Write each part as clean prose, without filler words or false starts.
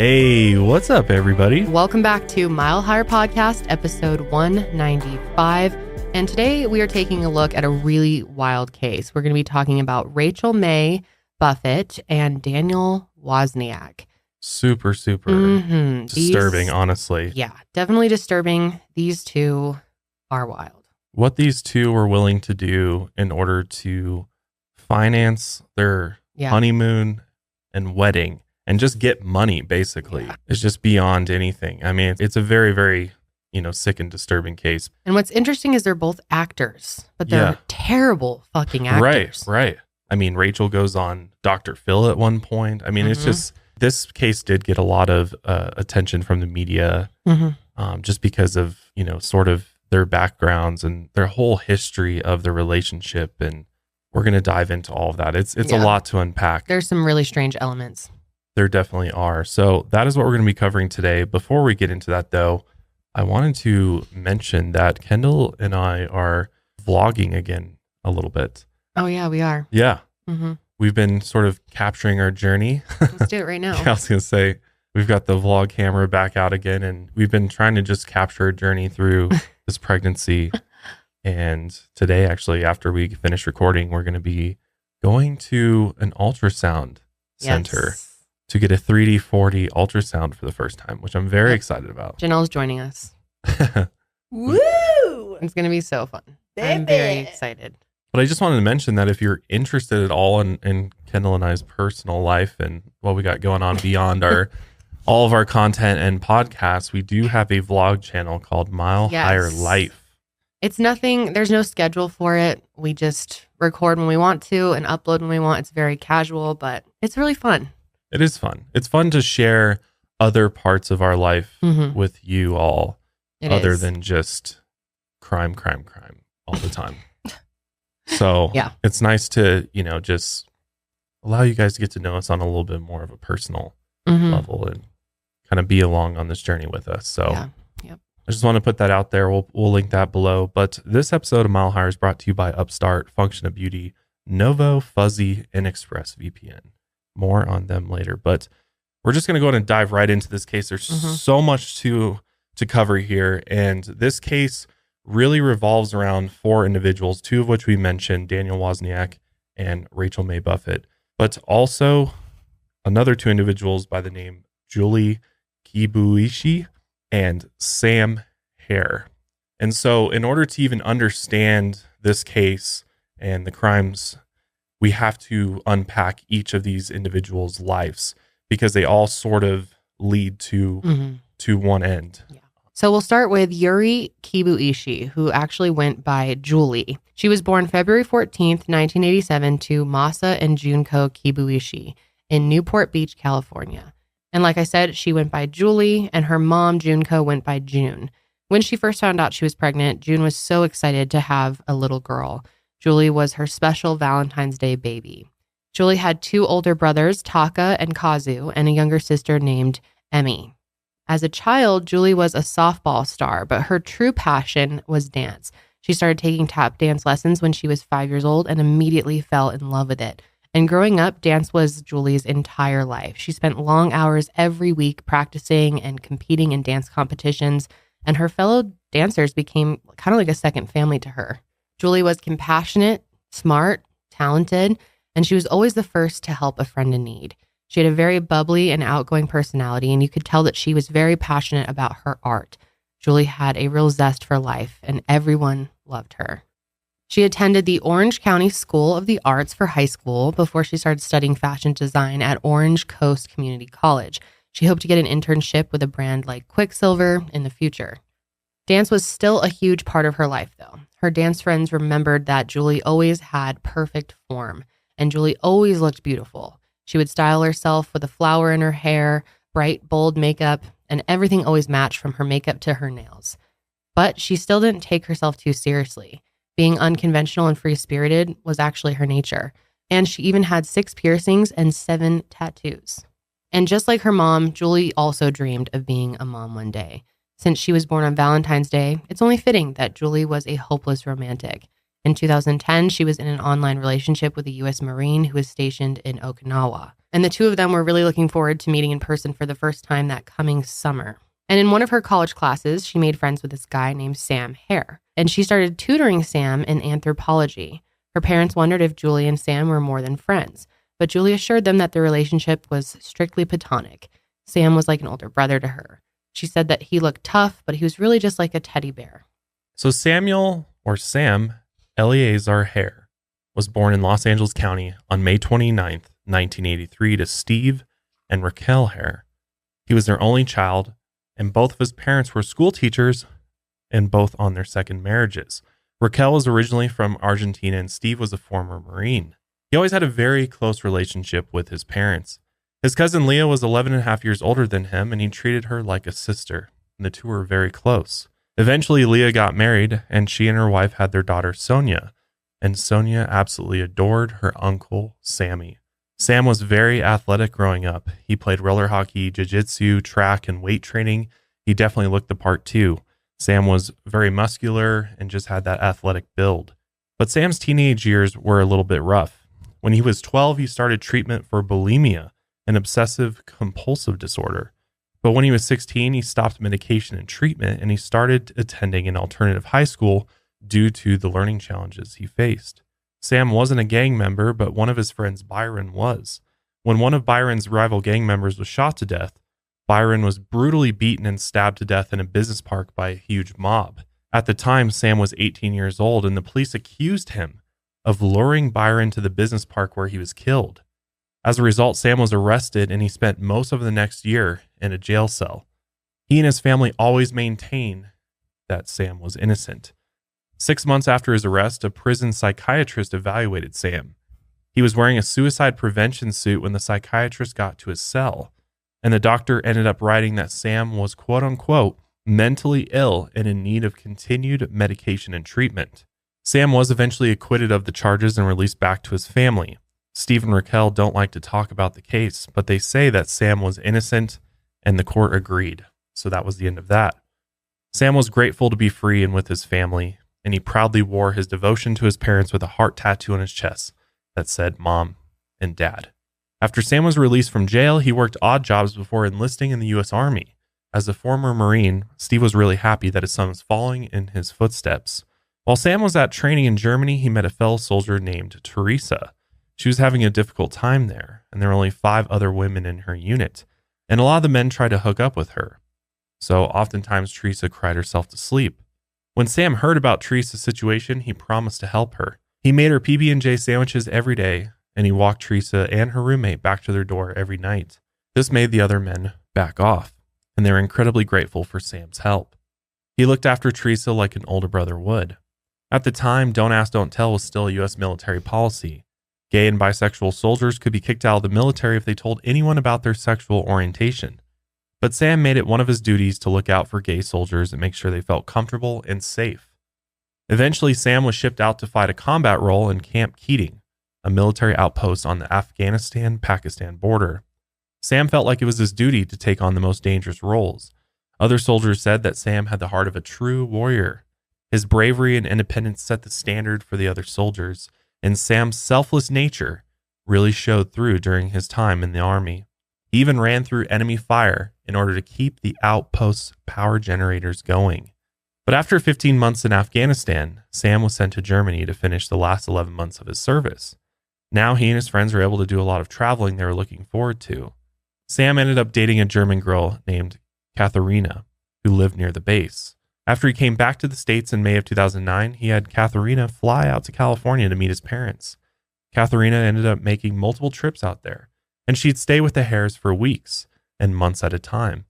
Hey, what's up, everybody? Welcome back to Mile Higher Podcast, episode 195. And today we are taking a look at a really wild case. We're going to be talking about Rachel May Buffett and Daniel Wozniak. Super disturbing, honestly. Yeah, definitely disturbing. These two are wild. What these two were willing to do in order to finance their honeymoon and wedding and just get money, basically, is just beyond anything. I mean, it's a very, very, sick and disturbing case. And what's interesting is they're both actors, but they're terrible fucking actors. Right. I mean, Rachel goes on Dr. Phil at one point. I mean, it's just, this case did get a lot of attention from the media just because of, sort of their backgrounds and their whole history of the relationship. And we're going to dive into all of that. It's a lot to unpack. There's some really strange elements. There definitely are. So that is what we're going to be covering today. Before we get into that, though, I wanted to mention that Kendall and I are vlogging again a little bit. Oh, yeah, we are. Yeah. We've been sort of capturing our journey. Let's do it right now. I was going to say, we've got the vlog camera back out again, and we've been trying to just capture a journey through this pregnancy. And today, actually, after we finish recording, we're going to be going to an ultrasound center to get a 3D 4D ultrasound for the first time, which I'm very excited about. Janelle's joining us. Woo! It's going to be so fun. Baby. I'm very excited. But I just wanted to mention that if you're interested at all in Kendall and I's personal life and what we got going on beyond all of our content and podcasts, we do have a vlog channel called Mile Higher Life. It's nothing, there's no schedule for it. We just record when we want to and upload when we want. It's very casual, but it's really fun. It is fun. It's fun to share other parts of our life with you all, other than just crime all the time. So it's nice to, just allow you guys to get to know us on a little bit more of a personal level and kind of be along on this journey with us. So I just want to put that out there. We'll link that below. But this episode of Mile Higher is brought to you by Upstart, Function of Beauty, Novo, Fuzzy, and ExpressVPN. More on them later. But we're just going to go ahead and dive right into this case. There's so much to cover here. And this case really revolves around four individuals, two of which we mentioned, Daniel Wozniak and Rachel May Buffett, but also another two individuals by the name Julie Kibuishi and Sam Hare. And so in order to even understand this case and the crimes, we have to unpack each of these individuals' lives because they all sort of lead to one end. Yeah. So we'll start with Yuri Kibuishi, who actually went by Julie. She was born February 14th, 1987 to Masa and Junko Kibuishi in Newport Beach, California. And like I said, she went by Julie and her mom, Junko, went by June. When she first found out she was pregnant, June was so excited to have a little girl. Julie was her special Valentine's Day baby. Julie had two older brothers, Taka and Kazu, and a younger sister named Emmy. As a child, Julie was a softball star, but her true passion was dance. She started taking tap dance lessons when she was 5 years old and immediately fell in love with it. And growing up, dance was Julie's entire life. She spent long hours every week practicing and competing in dance competitions, and her fellow dancers became kind of like a second family to her. Julie was compassionate, smart, talented, and she was always the first to help a friend in need. She had a very bubbly and outgoing personality, and you could tell that she was very passionate about her art. Julie had a real zest for life, and everyone loved her. She attended the Orange County School of the Arts for high school before she started studying fashion design at Orange Coast Community College. She hoped to get an internship with a brand like Quicksilver in the future. Dance was still a huge part of her life, though. Her dance friends remembered that Julie always had perfect form, and Julie always looked beautiful. She would style herself with a flower in her hair, bright, bold makeup, and everything always matched from her makeup to her nails. But she still didn't take herself too seriously. Being unconventional and free-spirited was actually her nature. And she even had 6 piercings and 7 tattoos. And just like her mom, Julie also dreamed of being a mom one day. Since she was born on Valentine's Day, it's only fitting that Julie was a hopeless romantic. In 2010, she was in an online relationship with a U.S. Marine who was stationed in Okinawa. And the two of them were really looking forward to meeting in person for the first time that coming summer. And in one of her college classes, she made friends with this guy named Sam Hare. And she started tutoring Sam in anthropology. Her parents wondered if Julie and Sam were more than friends, but Julie assured them that their relationship was strictly platonic. Sam was like an older brother to her. She said that he looked tough, but he was really just like a teddy bear. So Sam Eleazar Hare was born in Los Angeles County on May 29th, 1983 to Steve and Raquel Hare. He was their only child, and both of his parents were school teachers and both on their second marriages. Raquel was originally from Argentina and Steve was a former Marine. He always had a very close relationship with his parents. His cousin Leah was 11 and a half years older than him, and he treated her like a sister, and the two were very close. Eventually, Leah got married, and she and her wife had their daughter, Sonia, and Sonia absolutely adored her uncle, Sammy. Sam was very athletic growing up. He played roller hockey, jiu-jitsu, track, and weight training. He definitely looked the part too. Sam was very muscular and just had that athletic build. But Sam's teenage years were a little bit rough. When he was 12, he started treatment for bulimia, an obsessive compulsive disorder. But when he was 16, he stopped medication and treatment, and he started attending an alternative high school due to the learning challenges he faced. Sam wasn't a gang member, but one of his friends, Byron, was. When one of Byron's rival gang members was shot to death, Byron was brutally beaten and stabbed to death in a business park by a huge mob. At the time, Sam was 18 years old, and the police accused him of luring Byron to the business park where he was killed. As a result, Sam was arrested, and he spent most of the next year in a jail cell. He and his family always maintained that Sam was innocent. 6 months after his arrest, a prison psychiatrist evaluated Sam. He was wearing a suicide prevention suit when the psychiatrist got to his cell, and the doctor ended up writing that Sam was quote-unquote mentally ill and in need of continued medication and treatment. Sam was eventually acquitted of the charges and released back to his family. Steve and Raquel don't like to talk about the case, but they say that Sam was innocent, and the court agreed. So that was the end of that. Sam was grateful to be free and with his family, and he proudly wore his devotion to his parents with a heart tattoo on his chest that said Mom and Dad. After Sam was released from jail, he worked odd jobs before enlisting in the U.S. Army. As a former Marine, Steve was really happy that his son was following in his footsteps. While Sam was at training in Germany, he met a fellow soldier named Teresa. She was having a difficult time there, and there were only 5 other women in her unit, and a lot of the men tried to hook up with her. So oftentimes Teresa cried herself to sleep. When Sam heard about Teresa's situation, he promised to help her. He made her PB&J sandwiches every day, and he walked Teresa and her roommate back to their door every night. This made the other men back off, and they were incredibly grateful for Sam's help. He looked after Teresa like an older brother would. At the time, Don't Ask, Don't Tell was still a U.S. military policy. Gay and bisexual soldiers could be kicked out of the military if they told anyone about their sexual orientation. But Sam made it one of his duties to look out for gay soldiers and make sure they felt comfortable and safe. Eventually, Sam was shipped out to fight a combat role in Camp Keating, a military outpost on the Afghanistan-Pakistan border. Sam felt like it was his duty to take on the most dangerous roles. Other soldiers said that Sam had the heart of a true warrior. His bravery and independence set the standard for the other soldiers, and Sam's selfless nature really showed through during his time in the Army. He even ran through enemy fire in order to keep the outpost's power generators going. But after 15 months in Afghanistan, Sam was sent to Germany to finish the last 11 months of his service. Now he and his friends were able to do a lot of traveling they were looking forward to. Sam ended up dating a German girl named Katharina, who lived near the base. After he came back to the States in May of 2009, he had Katharina fly out to California to meet his parents. Katharina ended up making multiple trips out there, and she'd stay with the Hares for weeks and months at a time.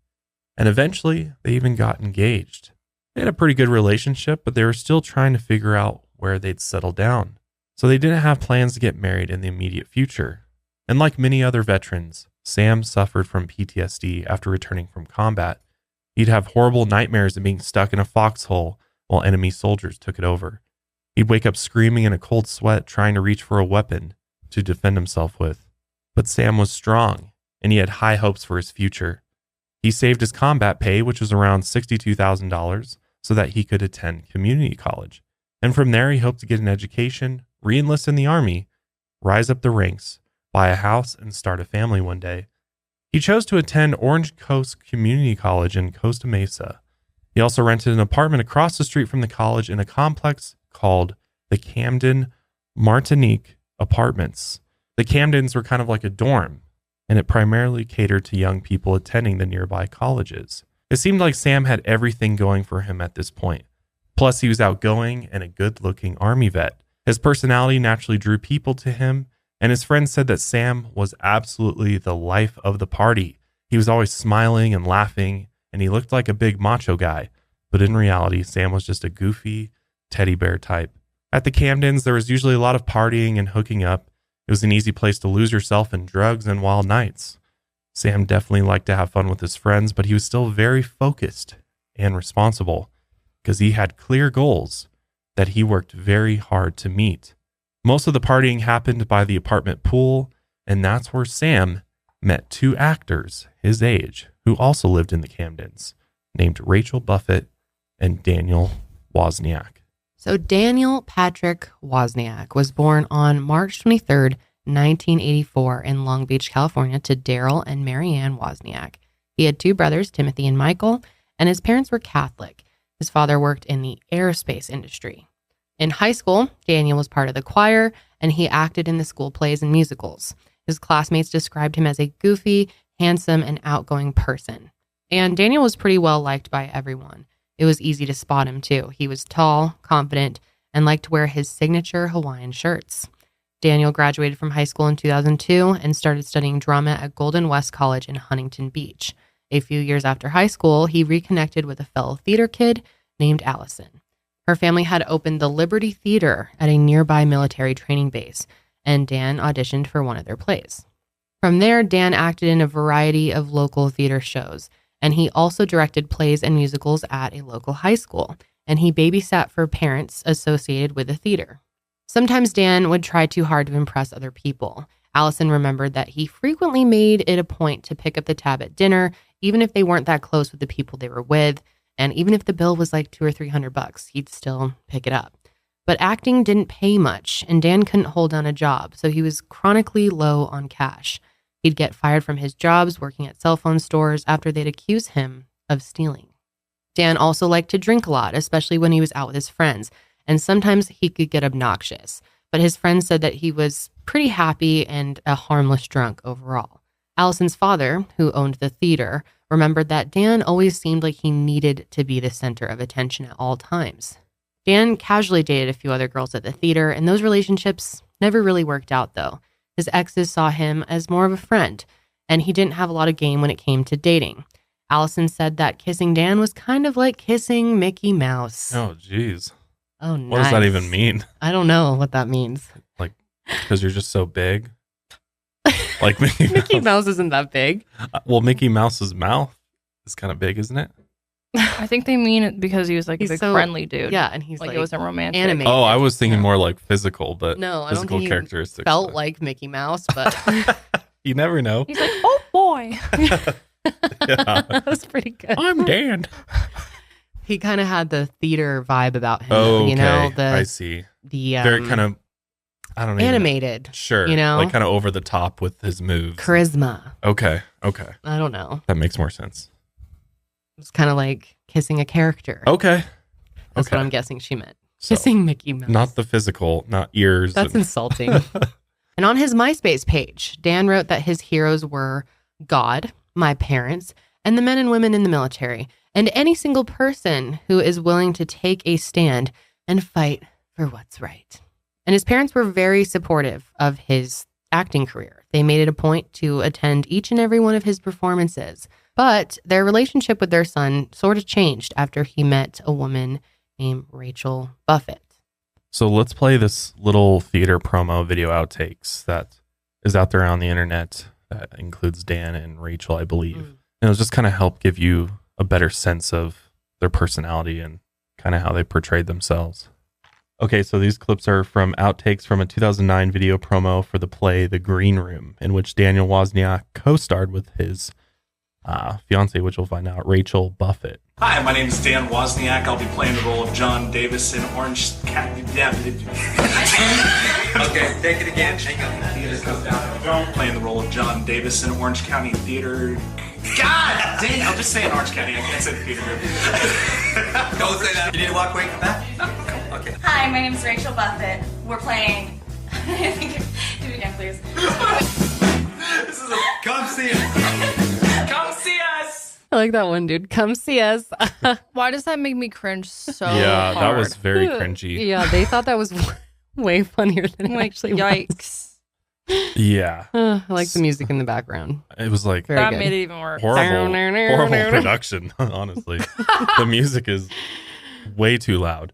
And eventually, they even got engaged. They had a pretty good relationship, but they were still trying to figure out where they'd settle down. So they didn't have plans to get married in the immediate future. And like many other veterans, Sam suffered from PTSD after returning from combat. He'd have horrible nightmares of being stuck in a foxhole while enemy soldiers took it over. He'd wake up screaming in a cold sweat, trying to reach for a weapon to defend himself with. But Sam was strong, and he had high hopes for his future. He saved his combat pay, which was around $62,000, so that he could attend community college. And from there, he hoped to get an education, re-enlist in the army, rise up the ranks, buy a house, and start a family one day. He chose to attend Orange Coast Community College in Costa Mesa. He also rented an apartment across the street from the college in a complex called the Camden Martinique Apartments. The Camdens were kind of like a dorm, and it primarily catered to young people attending the nearby colleges. It seemed like Sam had everything going for him at this point. Plus, he was outgoing and a good-looking Army vet. His personality naturally drew people to him, and his friends said that Sam was absolutely the life of the party. He was always smiling and laughing, and he looked like a big macho guy. But in reality, Sam was just a goofy teddy bear type. At the Camdens, there was usually a lot of partying and hooking up. It was an easy place to lose yourself in drugs and wild nights. Sam definitely liked to have fun with his friends, but he was still very focused and responsible because he had clear goals that he worked very hard to meet. Most of the partying happened by the apartment pool, and that's where Sam met two actors his age who also lived in the Camdens, named Rachel Buffett and Daniel Wozniak. So Daniel Patrick Wozniak was born on March 23rd, 1984 in Long Beach, California to Daryl and Marianne Wozniak. He had two brothers, Timothy and Michael, and his parents were Catholic. His father worked in the aerospace industry. In high school, Daniel was part of the choir, and he acted in the school plays and musicals. His classmates described him as a goofy, handsome, and outgoing person. And Daniel was pretty well liked by everyone. It was easy to spot him, too. He was tall, confident, and liked to wear his signature Hawaiian shirts. Daniel graduated from high school in 2002 and started studying drama at Golden West College in Huntington Beach. A few years after high school, he reconnected with a fellow theater kid named Allison. Her family had opened the Liberty Theater at a nearby military training base, and Dan auditioned for one of their plays. From there, Dan acted in a variety of local theater shows, and he also directed plays and musicals at a local high school, and he babysat for parents associated with the theater. Sometimes Dan would try too hard to impress other people. Allison remembered that he frequently made it a point to pick up the tab at dinner, even if they weren't that close with the people they were with, and even if the bill was like $200 or $300, he'd still pick it up. But acting didn't pay much, and Dan couldn't hold down a job, so he was chronically low on cash. He'd get fired from his jobs working at cell phone stores after they'd accuse him of stealing. Dan also liked to drink a lot, especially when he was out with his friends, and sometimes he could get obnoxious. But his friends said that he was pretty happy and a harmless drunk overall. Allison's father, who owned the theater, remembered that Dan always seemed like he needed to be the center of attention at all times. Dan casually dated a few other girls at the theater, and those relationships never really worked out, though. His exes saw him as more of a friend, and he didn't have a lot of game when it came to dating. Allison said that kissing Dan was kind of like kissing Mickey Mouse. Oh, geez. Oh, nice. What does that even mean? I don't know what that means. Like, because you're just so big? Like Mickey Mouse isn't that big. Well, Mickey Mouse's mouth is kind of big, isn't it? I think they mean it because he was like a big friendly dude. Yeah, and he's like it wasn't romantic. Animated. Oh, I was thinking more like physical, but no, I physical don't think characteristics. He felt like Mickey Mouse, but you never know. He's like, oh boy. That was pretty good. I'm Dan. He kind of had the theater vibe about him. Oh, you know, okay. I see. The very kind of, I don't know. Animated. Sure. You know, like kind of over the top with his moves. Charisma. Okay. I don't know. That makes more sense. It's kind of like kissing a character. Okay. That's what I'm guessing she meant. So, kissing Mickey Mouse. Not the physical, not ears. That's insulting. And on his MySpace page, Dan wrote that his heroes were God, my parents, and the men and women in the military, and any single person who is willing to take a stand and fight for what's right. And his parents were very supportive of his acting career. They made it a point to attend each and every one of his performances. But their relationship with their son sort of changed after he met a woman named Rachel Buffett. So let's play this little theater promo video outtakes that is out there on the internet that includes Dan and Rachel, I believe. And it'll just kind of help give you a better sense of their personality and kind of how they portrayed themselves. Okay, so these clips are from outtakes from a 2009 video promo for the play The Green Room, in which Daniel Wozniak co-starred with his fiance, which we'll find out, Rachel Buffett. Hi, my name is Dan Wozniak. I'll be playing the role of John Davis in Orange County. Okay, take it again. Playing the role of John Davis in Orange County Theater. God dang! I'll just say in Orange County. I can't say the theater. Don't say that. You need to walk away from that? No. Okay. Hi, my name is Rachel Buffett. We're playing. Do it again, please. This is a come see us. Come see us. I like that one, dude. Come see us. Why does that make me cringe so Yeah, hard? that was very cringy. Yeah, they thought that was way funnier than it actually yikes. Yeah. was. I like the music in the background. It was like Very That good. made it even worse. horrible production, honestly. The music is way too loud.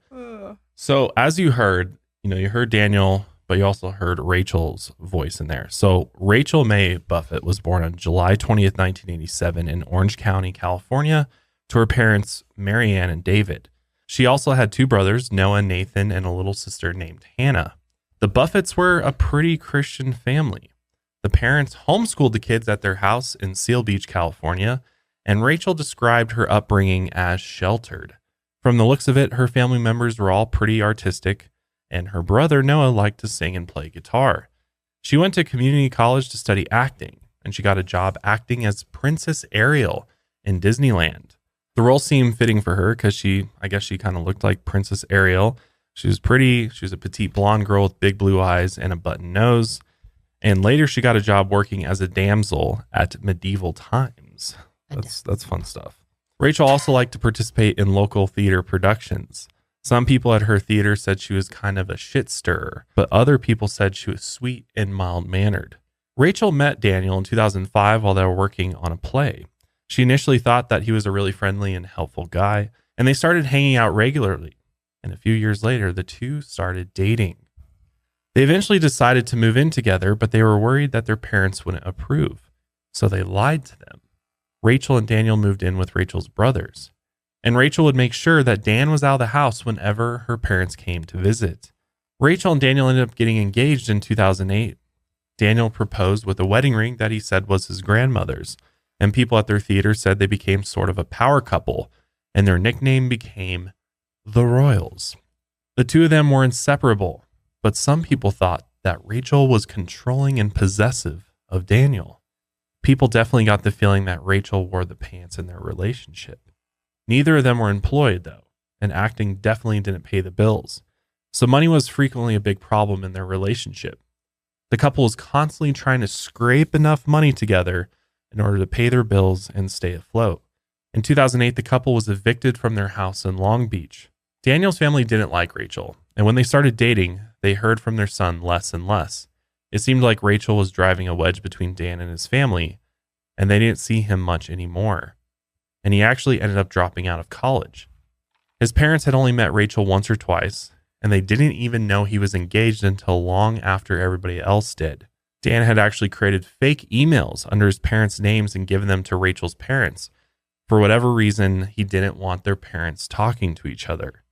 So as you heard, you heard Daniel, but you also heard Rachel's voice in there. So Rachel May Buffett was born on July 20th, 1987 in Orange County, California, to her parents, Mary Ann and David. She also had two brothers, Noah and Nathan, and a little sister named Hannah. The Buffetts were a pretty Christian family. The parents homeschooled the kids at their house in Seal Beach, California, and Rachel described her upbringing as sheltered. From the looks of it, her family members were all pretty artistic, and her brother Noah liked to sing and play guitar. She went to community college to study acting, and she got a job acting as Princess Ariel in Disneyland. The role seemed fitting for her because I guess she kind of looked like Princess Ariel. She was pretty. She was a petite blonde girl with big blue eyes and a button nose. And later she got a job working as a damsel at medieval times. That's fun stuff. Rachel also liked to participate in local theater productions. Some people at her theater said she was kind of a shit stirrer, but other people said she was sweet and mild-mannered. Rachel met Daniel in 2005 while they were working on a play. She initially thought that he was a really friendly and helpful guy, and they started hanging out regularly. And a few years later, the two started dating. They eventually decided to move in together, but they were worried that their parents wouldn't approve, so they lied to them. Rachel and Daniel moved in with Rachel's brothers, and Rachel would make sure that Dan was out of the house whenever her parents came to visit. Rachel and Daniel ended up getting engaged in 2008. Daniel proposed with a wedding ring that he said was his grandmother's, and people at their theater said they became sort of a power couple, and their nickname became the Royals. The two of them were inseparable, but some people thought that Rachel was controlling and possessive of Daniel. People definitely got the feeling that Rachel wore the pants in their relationship. Neither of them were employed, though, and acting definitely didn't pay the bills. So money was frequently a big problem in their relationship. The couple was constantly trying to scrape enough money together in order to pay their bills and stay afloat. In 2008, the couple was evicted from their house in Long Beach. Daniel's family didn't like Rachel, and when they started dating, they heard from their son less and less. It seemed like Rachel was driving a wedge between Dan and his family, and they didn't see him much anymore. And he actually ended up dropping out of college. His parents had only met Rachel once or twice, and they didn't even know he was engaged until long after everybody else did. Dan had actually created fake emails under his parents' names and given them to Rachel's parents. For whatever reason, he didn't want their parents talking to each other.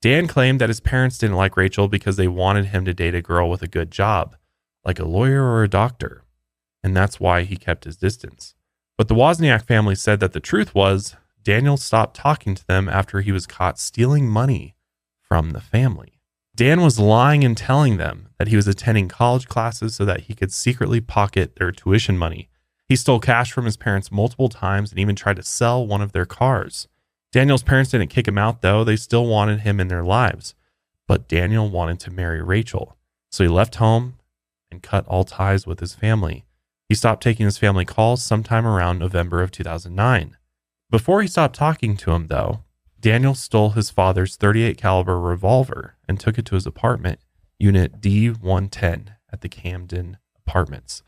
Dan claimed that his parents didn't like Rachel because they wanted him to date a girl with a good job, like a lawyer or a doctor, and that's why he kept his distance. But the Wozniak family said that the truth was Daniel stopped talking to them after he was caught stealing money from the family. Dan was lying and telling them that he was attending college classes so that he could secretly pocket their tuition money. He stole cash from his parents multiple times and even tried to sell one of their cars. Daniel's parents didn't kick him out, though. They still wanted him in their lives. But Daniel wanted to marry Rachel. So he left home and cut all ties with his family. He stopped taking his family calls sometime around November of 2009. Before he stopped talking to him, though, Daniel stole his father's .38 caliber revolver and took it to his apartment, unit D110 at the Camden Apartments.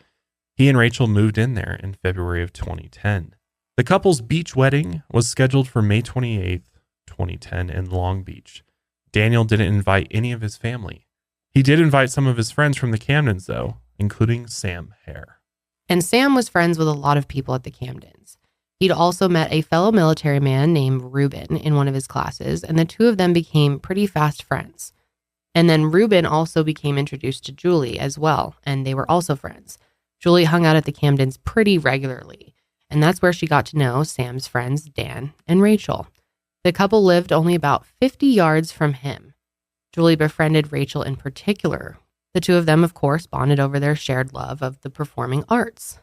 He and Rachel moved in there in February of 2010. The couple's beach wedding was scheduled for May 28th, 2010 in Long Beach. Daniel didn't invite any of his family. He did invite some of his friends from the Camdens, though, including Sam Hare. And Sam was friends with a lot of people at the Camdens. He'd also met a fellow military man named Ruben in one of his classes, and the two of them became pretty fast friends. And then Ruben also became introduced to Julie as well, and they were also friends. Julie hung out at the Camdens pretty regularly, and that's where she got to know Sam's friends, Dan and Rachel. The couple lived only about 50 yards from him. Julie befriended Rachel in particular. The two of them, of course, bonded over their shared love of the performing arts.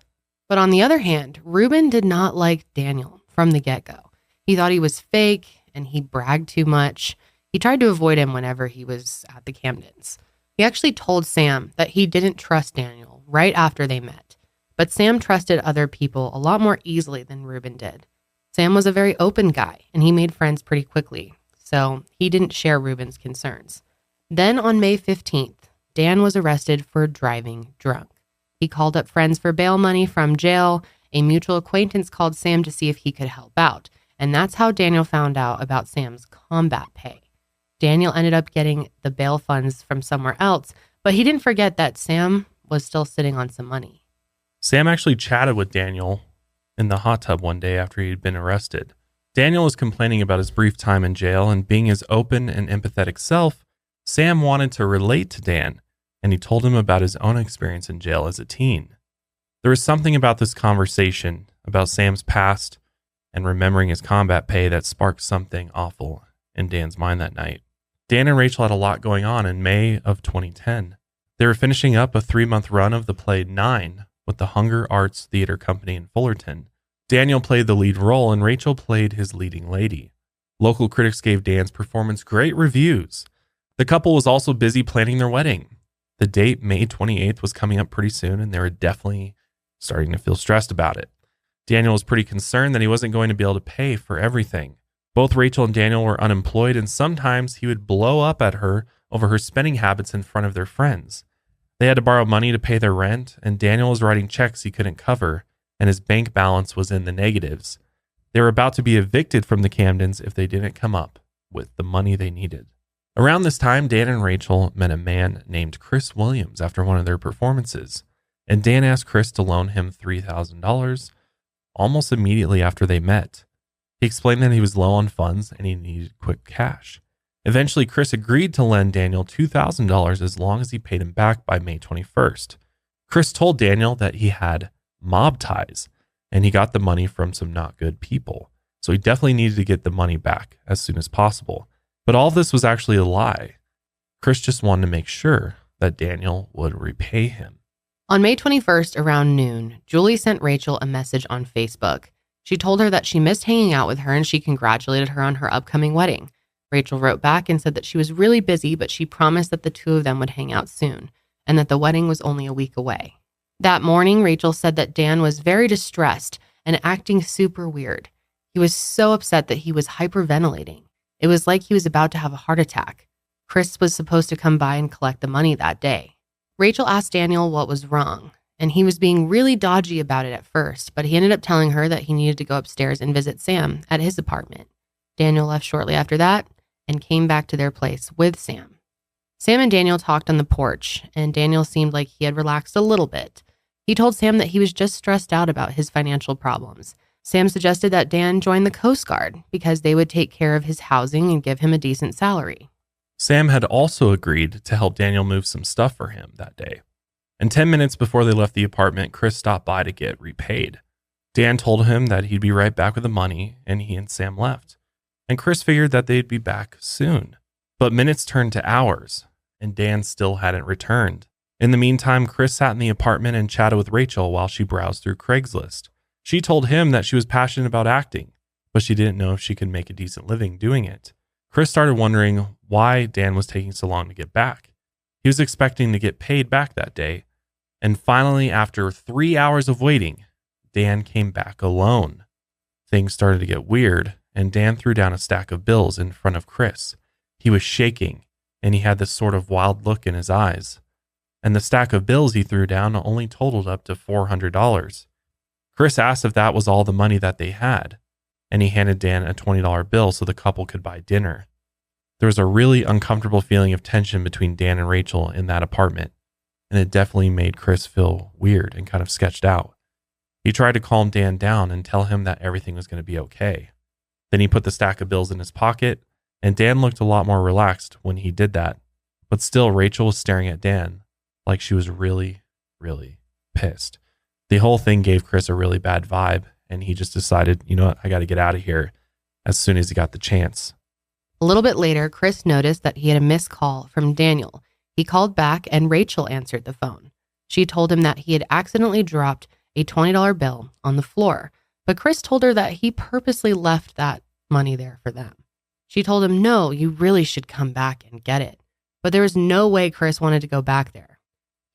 But on the other hand, Ruben did not like Daniel from the get-go. He thought he was fake and he bragged too much. He tried to avoid him whenever he was at the Camdens. He actually told Sam that he didn't trust Daniel right after they met. But Sam trusted other people a lot more easily than Ruben did. Sam was a very open guy and he made friends pretty quickly, so he didn't share Ruben's concerns. Then on May 15th, Dan was arrested for driving drunk. He called up friends for bail money from jail. A mutual acquaintance called Sam to see if he could help out. And that's how Daniel found out about Sam's combat pay. Daniel ended up getting the bail funds from somewhere else, but he didn't forget that Sam was still sitting on some money. Sam actually chatted with Daniel in the hot tub one day after he'd been arrested. Daniel was complaining about his brief time in jail, and being his open and empathetic self, Sam wanted to relate to Dan, and he told him about his own experience in jail as a teen. There was something about this conversation, about Sam's past and remembering his combat pay, that sparked something awful in Dan's mind that night. Dan and Rachel had a lot going on in May of 2010. They were finishing up a 3-month run of the play 9 with the Hunger Arts Theater Company in Fullerton. Daniel played the lead role and Rachel played his leading lady. Local critics gave Dan's performance great reviews. The couple was also busy planning their wedding. The date, May 28th, was coming up pretty soon, and they were definitely starting to feel stressed about it. Daniel was pretty concerned that he wasn't going to be able to pay for everything. Both Rachel and Daniel were unemployed, and sometimes he would blow up at her over her spending habits in front of their friends. They had to borrow money to pay their rent, and Daniel was writing checks he couldn't cover, and his bank balance was in the negatives. They were about to be evicted from the Camdens if they didn't come up with the money they needed. Around this time, Dan and Rachel met a man named Chris Williams after one of their performances, and Dan asked Chris to loan him $3,000 almost immediately after they met. He explained that he was low on funds and he needed quick cash. Eventually, Chris agreed to lend Daniel $2,000 as long as he paid him back by May 21st. Chris told Daniel that he had mob ties and he got the money from some not good people, so he definitely needed to get the money back as soon as possible. But all this was actually a lie. Chris just wanted to make sure that Daniel would repay him. On May 21st, around noon, Julie sent Rachel a message on Facebook. She told her that she missed hanging out with her and she congratulated her on her upcoming wedding. Rachel wrote back and said that she was really busy, but she promised that the two of them would hang out soon and that the wedding was only a week away. That morning, Rachel said that Dan was very distressed and acting super weird. He was so upset that he was hyperventilating. It was like he was about to have a heart attack. Chris was supposed to come by and collect the money that day. Rachel asked Daniel what was wrong, and he was being really dodgy about it at first, but he ended up telling her that he needed to go upstairs and visit Sam at his apartment. Daniel left shortly after that and came back to their place with Sam. Sam and Daniel talked on the porch, and Daniel seemed like he had relaxed a little bit. He told Sam that he was just stressed out about his financial problems. Sam suggested that Dan join the Coast Guard because they would take care of his housing and give him a decent salary. Sam had also agreed to help Daniel move some stuff for him that day. And 10 minutes before they left the apartment, Chris stopped by to get repaid. Dan told him that he'd be right back with the money, and he and Sam left. And Chris figured that they'd be back soon. But minutes turned to hours, and Dan still hadn't returned. In the meantime, Chris sat in the apartment and chatted with Rachel while she browsed through Craigslist. She told him that she was passionate about acting, but she didn't know if she could make a decent living doing it. Chris started wondering why Dan was taking so long to get back. He was expecting to get paid back that day, and finally, after 3 hours of waiting, Dan came back alone. Things started to get weird, and Dan threw down a stack of bills in front of Chris. He was shaking, and he had this sort of wild look in his eyes. And the stack of bills he threw down only totaled up to $400. Chris asked if that was all the money that they had, and he handed Dan a $20 bill so the couple could buy dinner. There was a really uncomfortable feeling of tension between Dan and Rachel in that apartment, and it definitely made Chris feel weird and kind of sketched out. He tried to calm Dan down and tell him that everything was going to be okay. Then he put the stack of bills in his pocket, and Dan looked a lot more relaxed when he did that. But still, Rachel was staring at Dan like she was really, really pissed. The whole thing gave Chris a really bad vibe, and he just decided, you know what, I got to get out of here. as soon as he got the chance. A little bit later, Chris noticed that he had a missed call from Daniel. He called back and Rachel answered the phone. She told him that he had accidentally dropped a $20 bill on the floor, but Chris told her that he purposely left that money there for them. She told him, no, you really should come back and get it. But there was no way Chris wanted to go back there.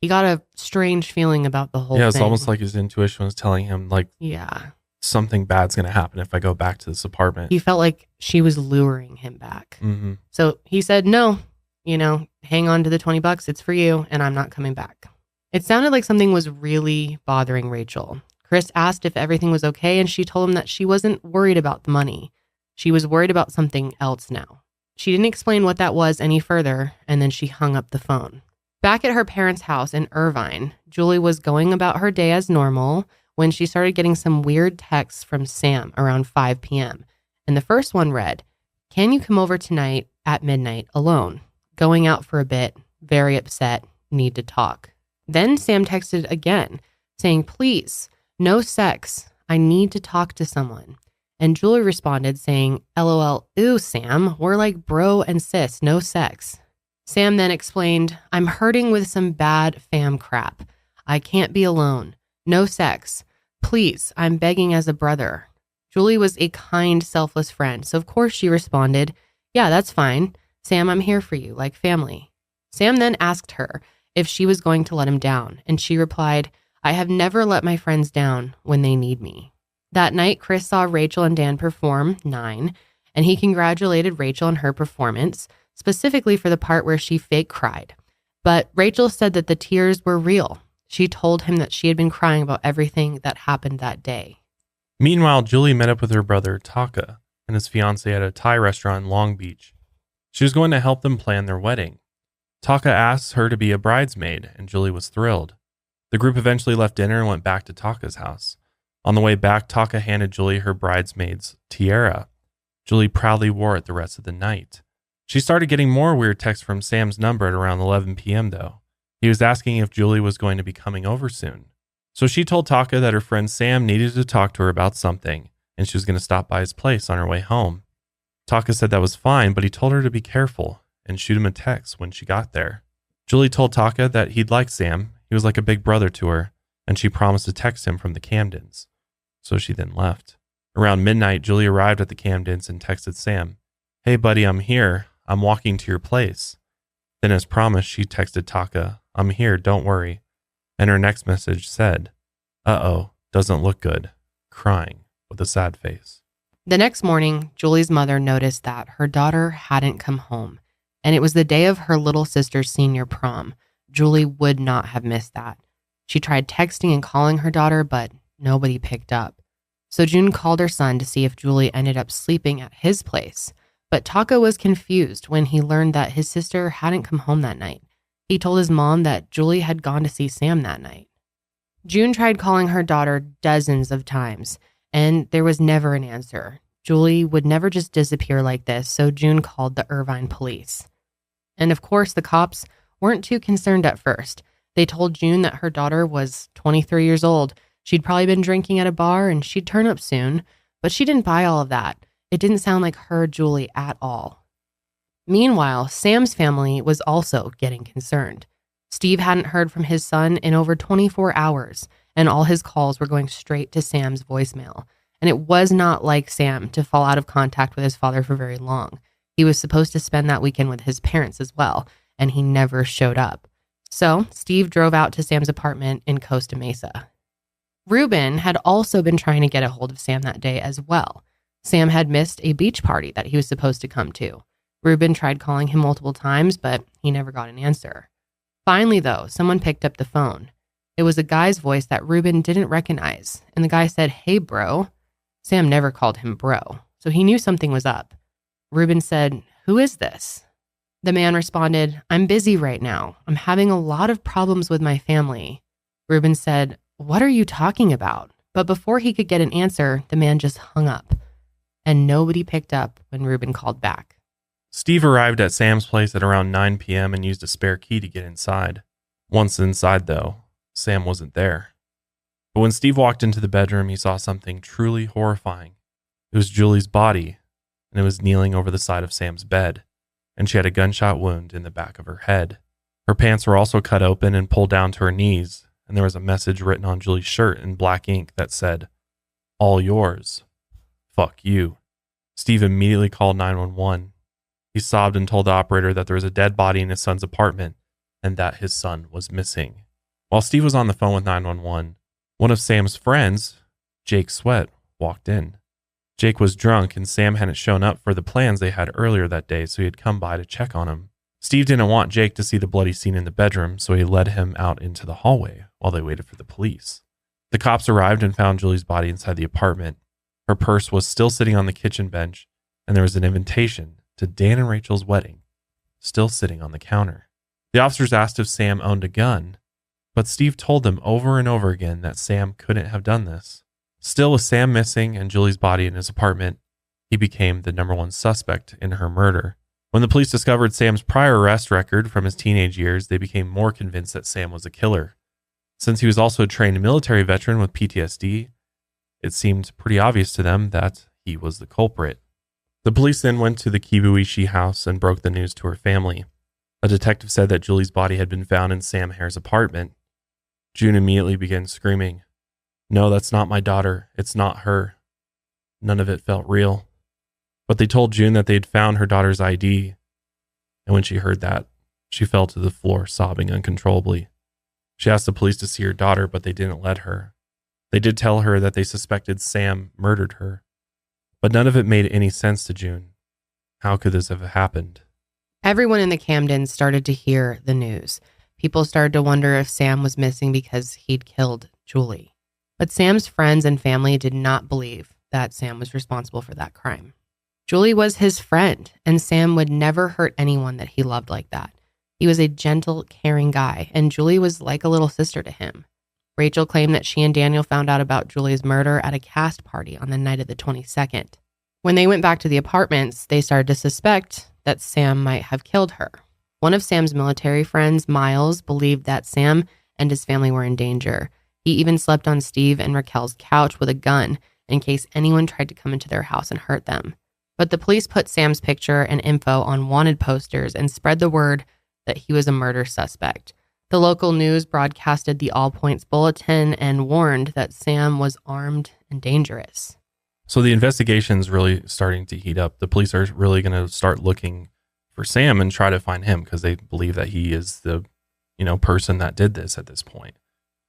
He got a strange feeling about the whole thing. Yeah, it's almost like his intuition was telling him, like, yeah, something bad's going to happen if I go back to this apartment. he felt like she was luring him back. Mm-hmm. So he said, no, hang on to the $20. It's for you, and I'm not coming back. It sounded like something was really bothering Rachel. Chris asked if everything was okay, and she told him that she wasn't worried about the money. She was worried about something else now. She didn't explain what that was any further, and then she hung up the phone. Back at her parents' house in Irvine, Julie was going about her day as normal when she started getting some weird texts from Sam around 5 p.m. And the first one read, "Can you come over tonight at midnight alone? Going out for a bit, very upset, need to talk." Then Sam texted again, saying, "Please, no sex. I need to talk to someone." And Julie responded saying, "LOL, ooh, Sam, we're like bro and sis, no sex." Sam then explained, "I'm hurting with some bad fam crap. I can't be alone. No sex. Please, I'm begging as a brother." Julie was a kind, selfless friend, so of course she responded, "Yeah, that's fine. Sam, I'm here for you, like family." Sam then asked her if she was going to let him down, and she replied, "I have never let my friends down when they need me." That night, Chris saw Rachel and Dan perform 9, and he congratulated Rachel on her performance, specifically for the part where she fake cried. But Rachel said that the tears were real. She told him that she had been crying about everything that happened that day. Meanwhile, Julie met up with her brother Taka and his fiancée at a Thai restaurant in Long Beach. She was going to help them plan their wedding. Taka asked her to be a bridesmaid, and Julie was thrilled. The group eventually left dinner and went back to Taka's house. On the way back, Taka handed Julie her bridesmaid's tiara. Julie proudly wore it the rest of the night. She started getting more weird texts from Sam's number at around 11 p.m. though. He was asking if Julie was going to be coming over soon. So she told Taka that her friend Sam needed to talk to her about something, and she was going to stop by his place on her way home. Taka said that was fine, but he told her to be careful and shoot him a text when she got there. Julie told Taka that he'd like Sam. He was like a big brother to her, and she promised to text him from the Camdens. So she then left. Around midnight, Julie arrived at the Camdens and texted Sam, "Hey buddy, I'm here. I'm walking to your place." Then as promised, she texted Taka, "I'm here, don't worry." And her next message said, "Uh-oh, doesn't look good," crying with a sad face. The next morning, Julie's mother noticed that her daughter hadn't come home, and it was the day of her little sister's senior prom. Julie would not have missed that. She tried texting and calling her daughter, but nobody picked up. So June called her son to see if Julie ended up sleeping at his place. But Taka was confused when he learned that his sister hadn't come home that night. He told his mom that Julie had gone to see Sam that night. June tried calling her daughter dozens of times, and there was never an answer. Julie would never just disappear like this, so June called the Irvine police. And of course, the cops weren't too concerned at first. They told June that her daughter was 23 years old. She'd probably been drinking at a bar and she'd turn up soon, but she didn't buy all of that. It didn't sound like her Julie at all. Meanwhile, Sam's family was also getting concerned. Steve hadn't heard from his son in over 24 hours, and all his calls were going straight to Sam's voicemail. And it was not like Sam to fall out of contact with his father for very long. He was supposed to spend that weekend with his parents as well, and he never showed up. So Steve drove out to Sam's apartment in Costa Mesa. Ruben had also been trying to get a hold of Sam that day as well. Sam had missed a beach party that he was supposed to come to. Ruben tried calling him multiple times, but he never got an answer. Finally, though, someone picked up the phone. It was a guy's voice that Ruben didn't recognize, and the guy said, "Hey, bro." Sam never called him bro, so he knew something was up. Ruben said, "Who is this?" The man responded, "I'm busy right now. I'm having a lot of problems with my family." Ruben said, "What are you talking about?" But before he could get an answer, the man just hung up, and nobody picked up when Ruben called back. Steve arrived at Sam's place at around 9 p.m. and used a spare key to get inside. Once inside, though, Sam wasn't there. But when Steve walked into the bedroom, he saw something truly horrifying. It was Julie's body, and it was kneeling over the side of Sam's bed, and she had a gunshot wound in the back of her head. Her pants were also cut open and pulled down to her knees, and there was a message written on Julie's shirt in black ink that said, "All yours. Fuck you." Steve immediately called 911. He sobbed and told the operator that there was a dead body in his son's apartment and that his son was missing. While Steve was on the phone with 911, one of Sam's friends, Jake Sweat, walked in. Jake was drunk and Sam hadn't shown up for the plans they had earlier that day, so he had come by to check on him. Steve didn't want Jake to see the bloody scene in the bedroom, so he led him out into the hallway while they waited for the police. The cops arrived and found Julie's body inside the apartment. Her purse was still sitting on the kitchen bench, and there was an invitation to Dan and Rachel's wedding still sitting on the counter. The officers asked if Sam owned a gun, but Steve told them over and over again that Sam couldn't have done this. Still, with Sam missing and Julie's body in his apartment, he became the number one suspect in her murder. When the police discovered Sam's prior arrest record from his teenage years, they became more convinced that Sam was a killer. Since he was also a trained military veteran with PTSD, it seemed pretty obvious to them that he was the culprit. The police then went to the Kibuishi house and broke the news to her family. A detective said that Julie's body had been found in Sam Hare's apartment. June immediately began screaming, "No, that's not my daughter. It's not her." None of it felt real. But they told June that they'd found her daughter's ID. And when she heard that, she fell to the floor sobbing uncontrollably. She asked the police to see her daughter, but they didn't let her. They did tell her that they suspected Sam murdered her. But none of it made any sense to June. How could this have happened? Everyone in the Camdens started to hear the news. People started to wonder if Sam was missing because he'd killed Julie. But Sam's friends and family did not believe that Sam was responsible for that crime. Julie was his friend, and Sam would never hurt anyone that he loved like that. He was a gentle, caring guy, and Julie was like a little sister to him. Rachel claimed that she and Daniel found out about Julie's murder at a cast party on the night of the 22nd. When they went back to the apartments, they started to suspect that Sam might have killed her. One of Sam's military friends, Miles, believed that Sam and his family were in danger. He even slept on Steve and Raquel's couch with a gun in case anyone tried to come into their house and hurt them. But the police put Sam's picture and info on wanted posters and spread the word that he was a murder suspect. The local news broadcasted the All Points Bulletin and warned that Sam was armed and dangerous. So the investigation's really starting to heat up. The police are really going to start looking for Sam and try to find him because they believe that he is the, person that did this at this point.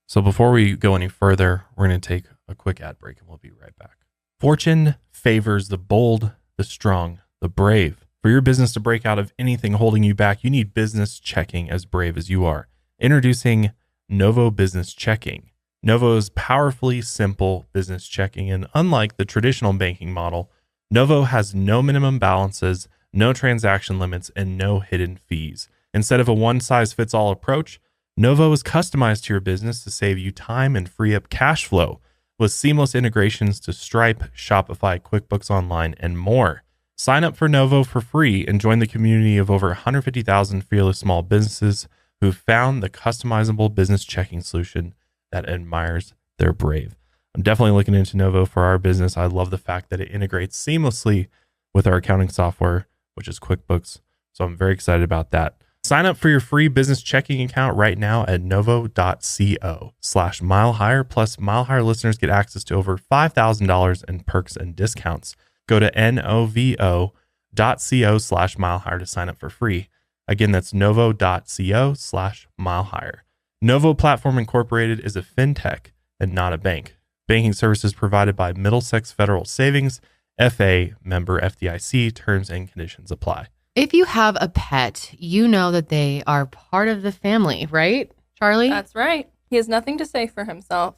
So before we go any further, we're going to take a quick ad break and we'll be right back. Fortune favors the bold, the strong, the brave. For your business to break out of anything holding you back, you need business checking as brave as you are. Introducing Novo Business Checking. Novo is powerfully simple business checking, and unlike the traditional banking model, Novo has no minimum balances, no transaction limits, and no hidden fees. Instead of a one-size-fits-all approach, Novo is customized to your business to save you time and free up cash flow with seamless integrations to Stripe, Shopify, QuickBooks Online, and more. Sign up for Novo for free and join the community of over 150,000 fearless small businesses who've found the customizable business checking solution that admires their brave. I'm definitely looking into Novo for our business. I love the fact that it integrates seamlessly with our accounting software, which is QuickBooks. So I'm very excited about that. Sign up for your free business checking account right now at novo.co/milehire. Plus, Mile Hire listeners get access to over $5,000 in perks and discounts. Go to novo.co/milehire to sign up for free. Again, that's novo.co/milehire. Novo Platform Incorporated is a fintech and not a bank. Banking services provided by Middlesex Federal Savings, FA, member FDIC. Terms and conditions apply. If you have a pet, you know that they are part of the family, right, Charlie? That's right. He has nothing to say for himself.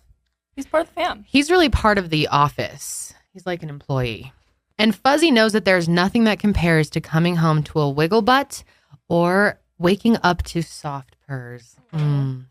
He's part of the fam. He's really part of the office. He's like an employee. And Fuzzy knows that there's nothing that compares to coming home to a wiggle butt or waking up to soft purrs. And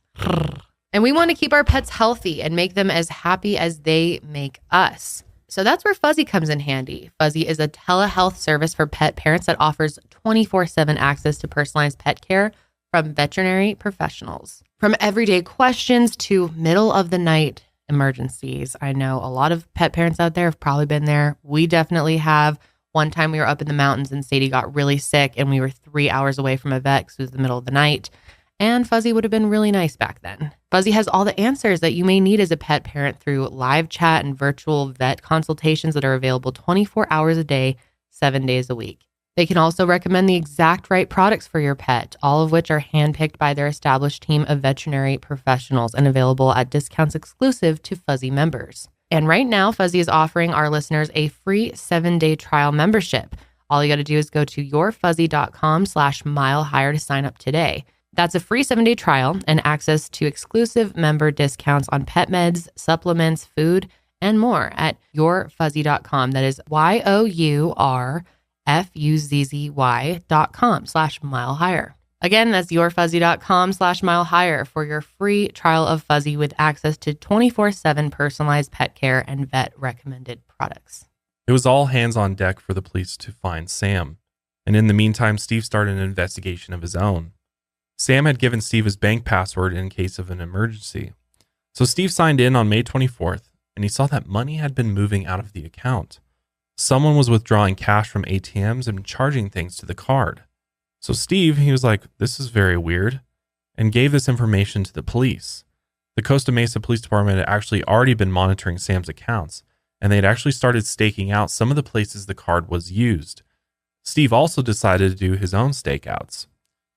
we want to keep our pets healthy and make them as happy as they make us. So that's where Fuzzy comes in handy. Fuzzy is a telehealth service for pet parents that offers 24/7 access to personalized pet care from veterinary professionals. From everyday questions to middle of the night emergencies. I know a lot of pet parents out there have probably been there. We definitely have. One time we were up in the mountains and Sadie got really sick and we were 3 hours away from a vet because it was the middle of the night. And Fuzzy would have been really nice back then. Fuzzy has all the answers that you may need as a pet parent through live chat and virtual vet consultations that are available 24 hours a day, 7 days a week. They can also recommend the exact right products for your pet, all of which are handpicked by their established team of veterinary professionals and available at discounts exclusive to Fuzzy members. And right now, Fuzzy is offering our listeners a free 7-day trial membership. All you got to do is go to yourfuzzy.com/milehigher to sign up today. That's a free 7-day trial and access to exclusive member discounts on pet meds, supplements, food, and more at yourfuzzy.com. That is yourfuzzy.com/milehigher. Again, that's yourfuzzy.com/milehigher for your free trial of Fuzzy with access to 24/7 personalized pet care and vet recommended products. It was all hands on deck for the police to find Sam. And in the meantime, Steve started an investigation of his own. Sam had given Steve his bank password in case of an emergency. So Steve signed in on May 24th, and he saw that money had been moving out of the account. Someone was withdrawing cash from ATMs and charging things to the card. So Steve, he was like, this is very weird, and gave this information to the police. The Costa Mesa Police Department had actually already been monitoring Sam's accounts, and they had actually started staking out some of the places the card was used. Steve also decided to do his own stakeouts.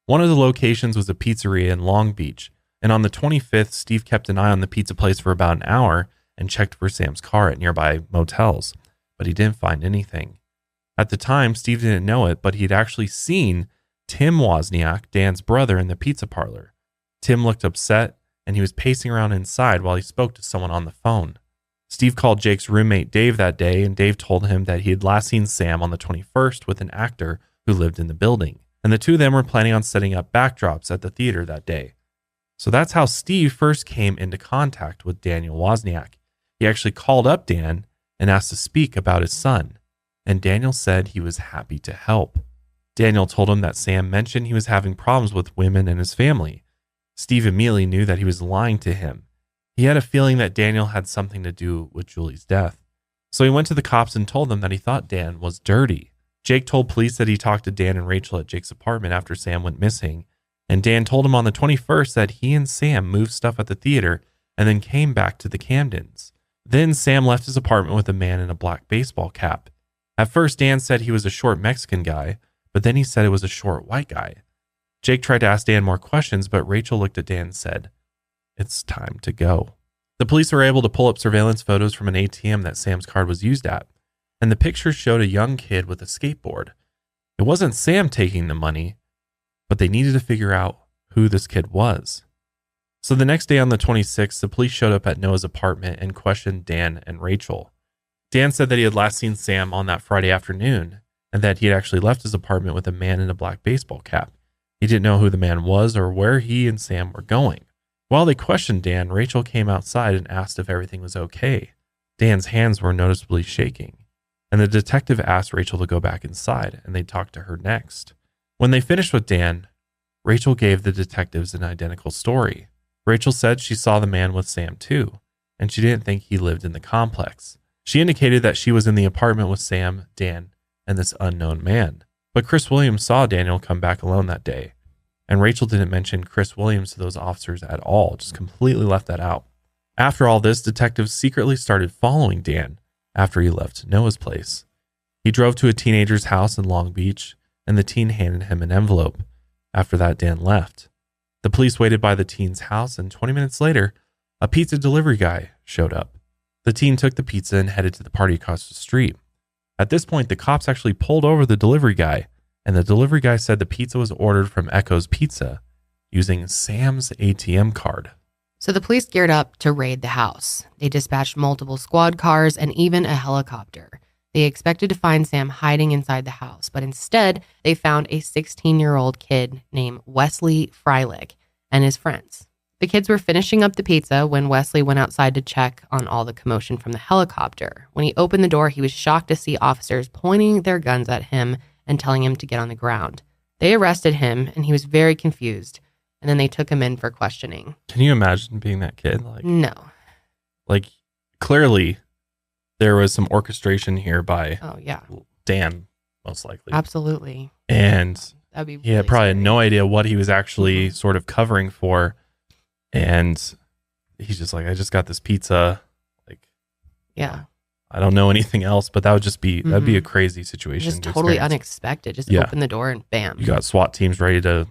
One of the locations was a pizzeria in Long Beach, and on the 25th, Steve kept an eye on the pizza place for about an hour and checked for Sam's car at nearby motels, but he didn't find anything. At the time, Steve didn't know it, but he'd actually seen Tim Wozniak, Dan's brother, in the pizza parlor. Tim looked upset, and he was pacing around inside while he spoke to someone on the phone. Steve called Jake's roommate Dave that day, and Dave told him that he had last seen Sam on the 21st with an actor who lived in the building. And the two of them were planning on setting up backdrops at the theater that day. So that's how Steve first came into contact with Daniel Wozniak. He actually called up Dan and asked to speak about his son, and Daniel said he was happy to help. Daniel told him that Sam mentioned he was having problems with women in his family. Steve immediately knew that he was lying to him. He had a feeling that Daniel had something to do with Julie's death. So he went to the cops and told them that he thought Dan was dirty. Jake told police that he talked to Dan and Rachel at Jake's apartment after Sam went missing, and Dan told him on the 21st that he and Sam moved stuff at the theater and then came back to the Camdens. Then Sam left his apartment with a man in a black baseball cap. At first, Dan said he was a short Mexican guy, but then he said it was a short white guy. Jake tried to ask Dan more questions, but Rachel looked at Dan and said, "It's time to go." The police were able to pull up surveillance photos from an ATM that Sam's card was used at, and the pictures showed a young kid with a skateboard. It wasn't Sam taking the money, but they needed to figure out who this kid was. So the next day on the 26th, the police showed up at Noah's apartment and questioned Dan and Rachel. Dan said that he had last seen Sam on that Friday afternoon and that he had actually left his apartment with a man in a black baseball cap. He didn't know who the man was or where he and Sam were going. While they questioned Dan, Rachel came outside and asked if everything was okay. Dan's hands were noticeably shaking, and the detective asked Rachel to go back inside and they'd talk to her next. When they finished with Dan, Rachel gave the detectives an identical story. Rachel said she saw the man with Sam too, and she didn't think he lived in the complex. She indicated that she was in the apartment with Sam, Dan, and this unknown man. But Chris Williams saw Daniel come back alone that day, and Rachel didn't mention Chris Williams to those officers at all, just completely left that out. After all this, detectives secretly started following Dan after he left Noah's place. He drove to a teenager's house in Long Beach, and the teen handed him an envelope. After that, Dan left. The police waited by the teen's house, and 20 minutes later, a pizza delivery guy showed up. The teen took the pizza and headed to the party across the street. At this point, the cops actually pulled over the delivery guy, and the delivery guy said the pizza was ordered from Echo's Pizza using Sam's ATM card. So the police geared up to raid the house. They dispatched multiple squad cars and even a helicopter. They expected to find Sam hiding inside the house, but instead they found a 16-year-old kid named Wesley Freilich and his friends. The kids were finishing up the pizza when Wesley went outside to check on all the commotion from the helicopter. When he opened the door, he was shocked to see officers pointing their guns at him and telling him to get on the ground. They arrested him, and he was very confused, and then they took him in for questioning. Can you imagine being that kid? No. Clearly, there was some orchestration here by Dan, most likely. Absolutely. And That'd be he had really probably scary. no idea what he was actually sort of covering for. And he's just like, I just got this pizza. Like, Yeah. I don't know anything else, but that would just be, that'd be a crazy situation. Just to totally experience. unexpected. Just Yeah. open the door and bam. You got SWAT teams ready to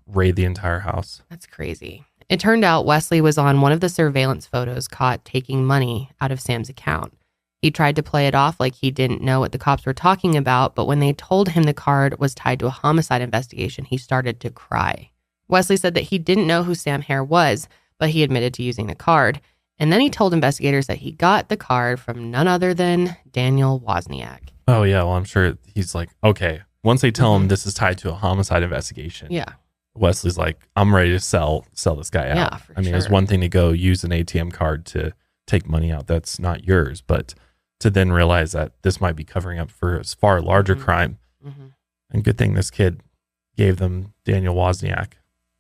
raid the entire house. That's crazy. It turned out Wesley was on one of the surveillance photos caught taking money out of Sam's account. He tried to play it off like he didn't know what the cops were talking about, but when they told him the card was tied to a homicide investigation, he started to cry. Wesley said that he didn't know who Sam Hare was, but he admitted to using the card. And then he told investigators that he got the card from none other than Daniel Wozniak. Oh, yeah. Well, I'm sure he's like, okay, once they tell him this is tied to a homicide investigation. Yeah. Wesley's like, I'm ready to sell this guy out. Yeah, for I mean, it's sure. one thing to go use an ATM card to take money out that's not yours, but to then realize that this might be covering up for a far larger crime. And good thing this kid gave them Daniel Wozniak.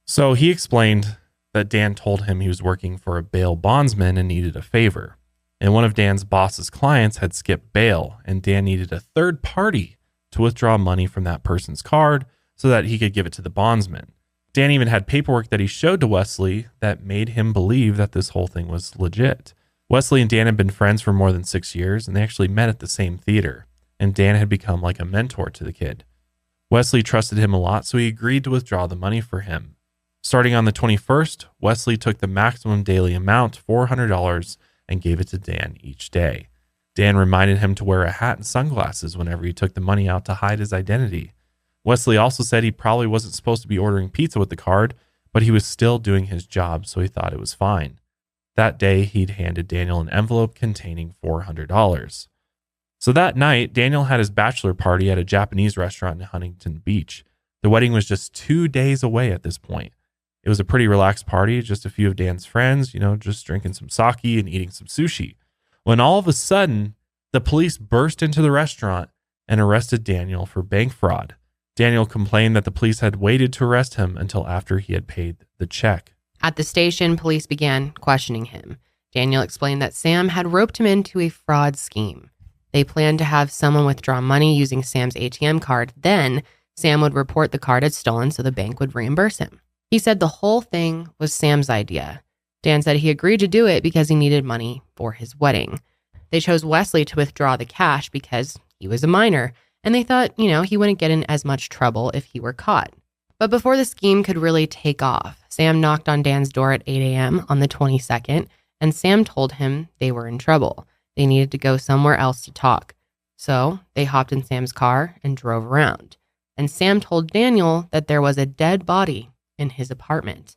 So he explained that Dan told him he was working for a bail bondsman and needed a favor. And one of Dan's boss's clients had skipped bail, and Dan needed a third party to withdraw money from that person's card so that he could give it to the bondsman. Dan even had paperwork that he showed to Wesley that made him believe that this whole thing was legit. Wesley and Dan had been friends for more than 6 years, and they actually met at the same theater, and Dan had become like a mentor to the kid. Wesley trusted him a lot, so he agreed to withdraw the money for him. Starting on the 21st, Wesley took the maximum daily amount, $400, and gave it to Dan each day. Dan reminded him to wear a hat and sunglasses whenever he took the money out to hide his identity. Wesley also said he probably wasn't supposed to be ordering pizza with the card, but he was still doing his job, so he thought it was fine. That day, he'd handed Daniel an envelope containing $400. So that night, Daniel had his bachelor party at a Japanese restaurant in Huntington Beach. The wedding was just 2 days away at this point. It was a pretty relaxed party, just a few of Dan's friends, just drinking some sake and eating some sushi. When all of a sudden, the police burst into the restaurant and arrested Daniel for bank fraud. Daniel complained that the police had waited to arrest him until after he had paid the check. At the station, police began questioning him. Daniel explained that Sam had roped him into a fraud scheme. They planned to have someone withdraw money using Sam's ATM card. Then Sam would report the card as stolen so the bank would reimburse him. He said the whole thing was Sam's idea. Dan said he agreed to do it because he needed money for his wedding. They chose Wesley to withdraw the cash because he was a minor, and they thought, he wouldn't get in as much trouble if he were caught. But before the scheme could really take off, Sam knocked on Dan's door at 8 a.m. on the 22nd, and Sam told him they were in trouble. They needed to go somewhere else to talk. So they hopped in Sam's car and drove around. And Sam told Daniel that there was a dead body in his apartment.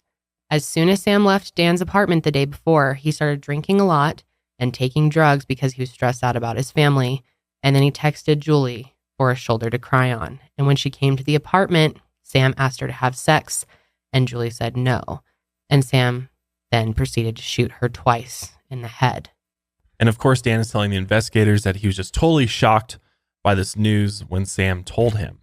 As soon as Sam left Dan's apartment the day before, he started drinking a lot and taking drugs because he was stressed out about his family. And then he texted Julie for a shoulder to cry on. And when she came to the apartment, Sam asked her to have sex, and Julie said no. And Sam then proceeded to shoot her twice in the head. And of course, Dan is telling the investigators that he was just totally shocked by this news when Sam told him.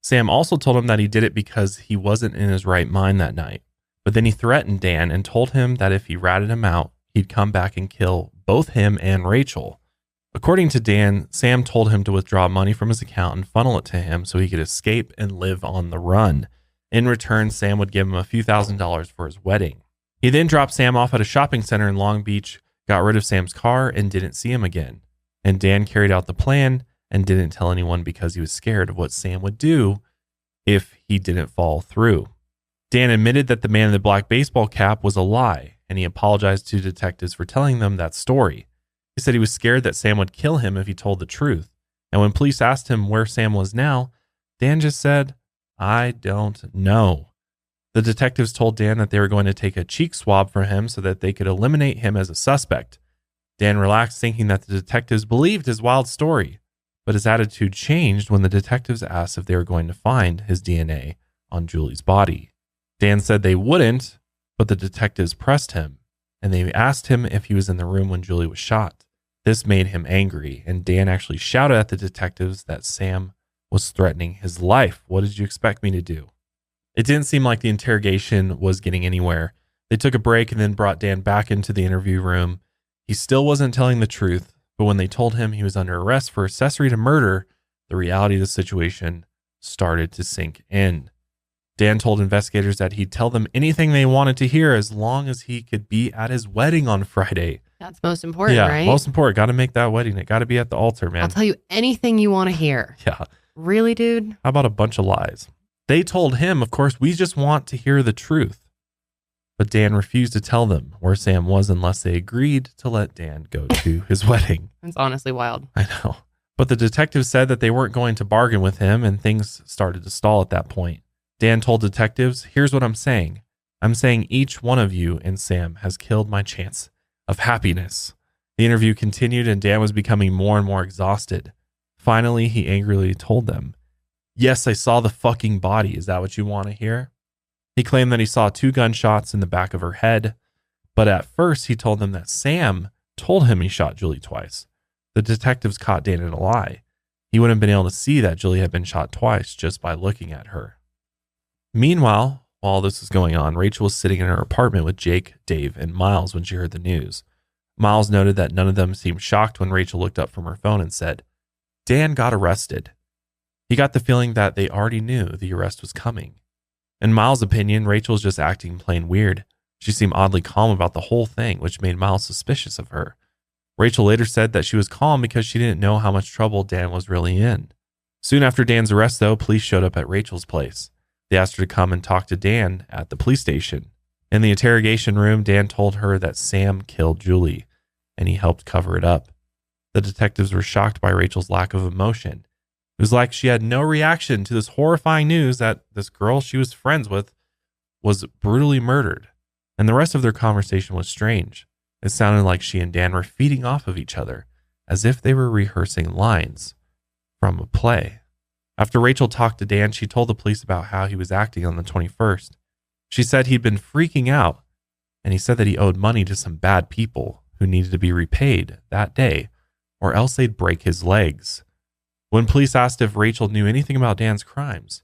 Sam also told him that he did it because he wasn't in his right mind that night. But then he threatened Dan and told him that if he ratted him out, he'd come back and kill both him and Rachel. According to Dan, Sam told him to withdraw money from his account and funnel it to him so he could escape and live on the run. In return, Sam would give him a few $1,000s for his wedding. He then dropped Sam off at a shopping center in Long Beach, got rid of Sam's car, and didn't see him again. And Dan carried out the plan and didn't tell anyone because he was scared of what Sam would do if he didn't follow through. Dan admitted that the man in the black baseball cap was a lie, and he apologized to detectives for telling them that story. He said he was scared that Sam would kill him if he told the truth. And when police asked him where Sam was now, Dan just said, "I don't know." The detectives told Dan that they were going to take a cheek swab from him so that they could eliminate him as a suspect. Dan relaxed, thinking that the detectives believed his wild story, but his attitude changed when the detectives asked if they were going to find his DNA on Julie's body. Dan said they wouldn't, but the detectives pressed him, and they asked him if he was in the room when Julie was shot. This made him angry, and Dan actually shouted at the detectives that Sam was threatening his life. "What did you expect me to do?" It didn't seem like the interrogation was getting anywhere. They took a break and then brought Dan back into the interview room. He still wasn't telling the truth, but when they told him he was under arrest for accessory to murder, the reality of the situation started to sink in. Dan told investigators that he'd tell them anything they wanted to hear as long as he could be at his wedding on Friday. That's most important, right? Most important. Got to make that wedding. It got to be at the altar, man. I'll tell you anything you want to hear. Yeah. Really, dude? How about a bunch of lies? They told him, of course, we just want to hear the truth. But Dan refused to tell them where Sam was unless they agreed to let Dan go to his wedding. It's honestly wild. I know. But the detectives said that they weren't going to bargain with him, and things started to stall at that point. Dan told detectives, here's what I'm saying. I'm saying each one of you and Sam has killed my chance of happiness. The interview continued, and Dan was becoming more and more exhausted. Finally, he angrily told them, yes, I saw the fucking body. Is that what you want to hear? He claimed that he saw 2 gunshots in the back of her head, but at first he told them that Sam told him he shot Julie twice. The detectives caught Dan in a lie. He wouldn't have been able to see that Julie had been shot twice just by looking at her. Meanwhile, while this was going on, Rachel was sitting in her apartment with Jake, Dave, and Miles when she heard the news. Miles noted that none of them seemed shocked when Rachel looked up from her phone and said, Dan got arrested. He got the feeling that they already knew the arrest was coming. In Miles' opinion, Rachel was just acting plain weird. She seemed oddly calm about the whole thing, which made Miles suspicious of her. Rachel later said that she was calm because she didn't know how much trouble Dan was really in. Soon after Dan's arrest, though, police showed up at Rachel's place. They asked her to come and talk to Dan at the police station. In the interrogation room, Dan told her that Sam killed Julie, and he helped cover it up. The detectives were shocked by Rachel's lack of emotion. It was like she had no reaction to this horrifying news that this girl she was friends with was brutally murdered. And the rest of their conversation was strange. It sounded like she and Dan were feeding off of each other, as if they were rehearsing lines from a play. After Rachel talked to Dan, she told the police about how he was acting on the 21st. She said he'd been freaking out, and he said that he owed money to some bad people who needed to be repaid that day, or else they'd break his legs. When police asked if Rachel knew anything about Dan's crimes,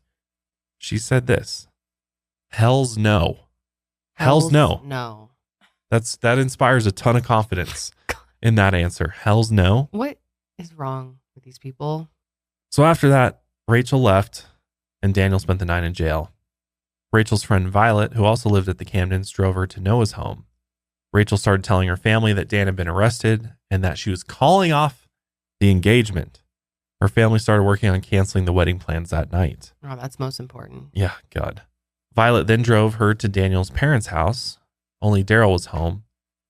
she said this, hell's no. Hell's no. No. That inspires a ton of confidence in that answer. Hell's no. What is wrong with these people? So after that, Rachel left and Daniel spent the night in jail. Rachel's friend Violet, who also lived at the Camdens, drove her to Noah's home. Rachel started telling her family that Dan had been arrested and that she was calling off the engagement. Her family started working on canceling the wedding plans that night. Oh, that's most important. Yeah, God. Violet then drove her to Daniel's parents' house. Only Daryl was home,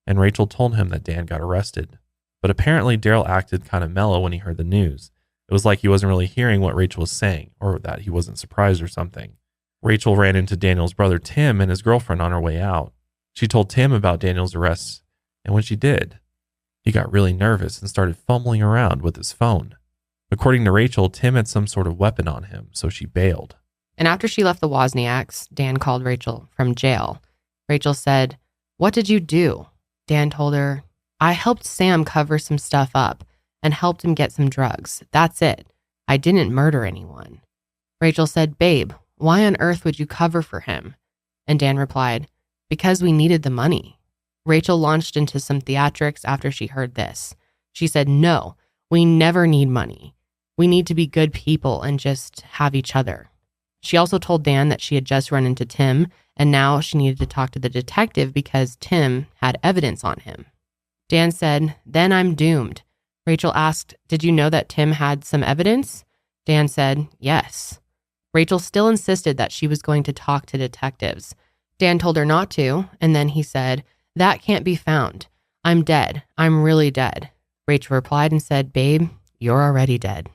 and Rachel told him that Dan got arrested. But apparently Daryl acted kind of mellow when he heard the news. It was like he wasn't really hearing what Rachel was saying, or that he wasn't surprised or something. Rachel ran into Daniel's brother Tim and his girlfriend on her way out. She told Tim about Daniel's arrest, and when she did, he got really nervous and started fumbling around with his phone. According to Rachel, Tim had some sort of weapon on him, so she bailed. And after she left the Wozniaks, Dan called Rachel from jail. Rachel said, "What did you do?" Dan told her, "I helped Sam cover some stuff up and helped him get some drugs. That's it. I didn't murder anyone." Rachel said, "Babe, why on earth would you cover for him?" And Dan replied, "Because we needed the money." Rachel launched into some theatrics after she heard this. She said, "No, we never need money. We need to be good people and just have each other." She also told Dan that she had just run into Tim and now she needed to talk to the detective because Tim had evidence on him. Dan said, "Then I'm doomed." Rachel asked, "Did you know that Tim had some evidence?" Dan said, "Yes." Rachel still insisted that she was going to talk to detectives. Dan told her not to, and then he said, "That can't be found. I'm dead. I'm really dead." Rachel replied and said, "Babe, you're already dead."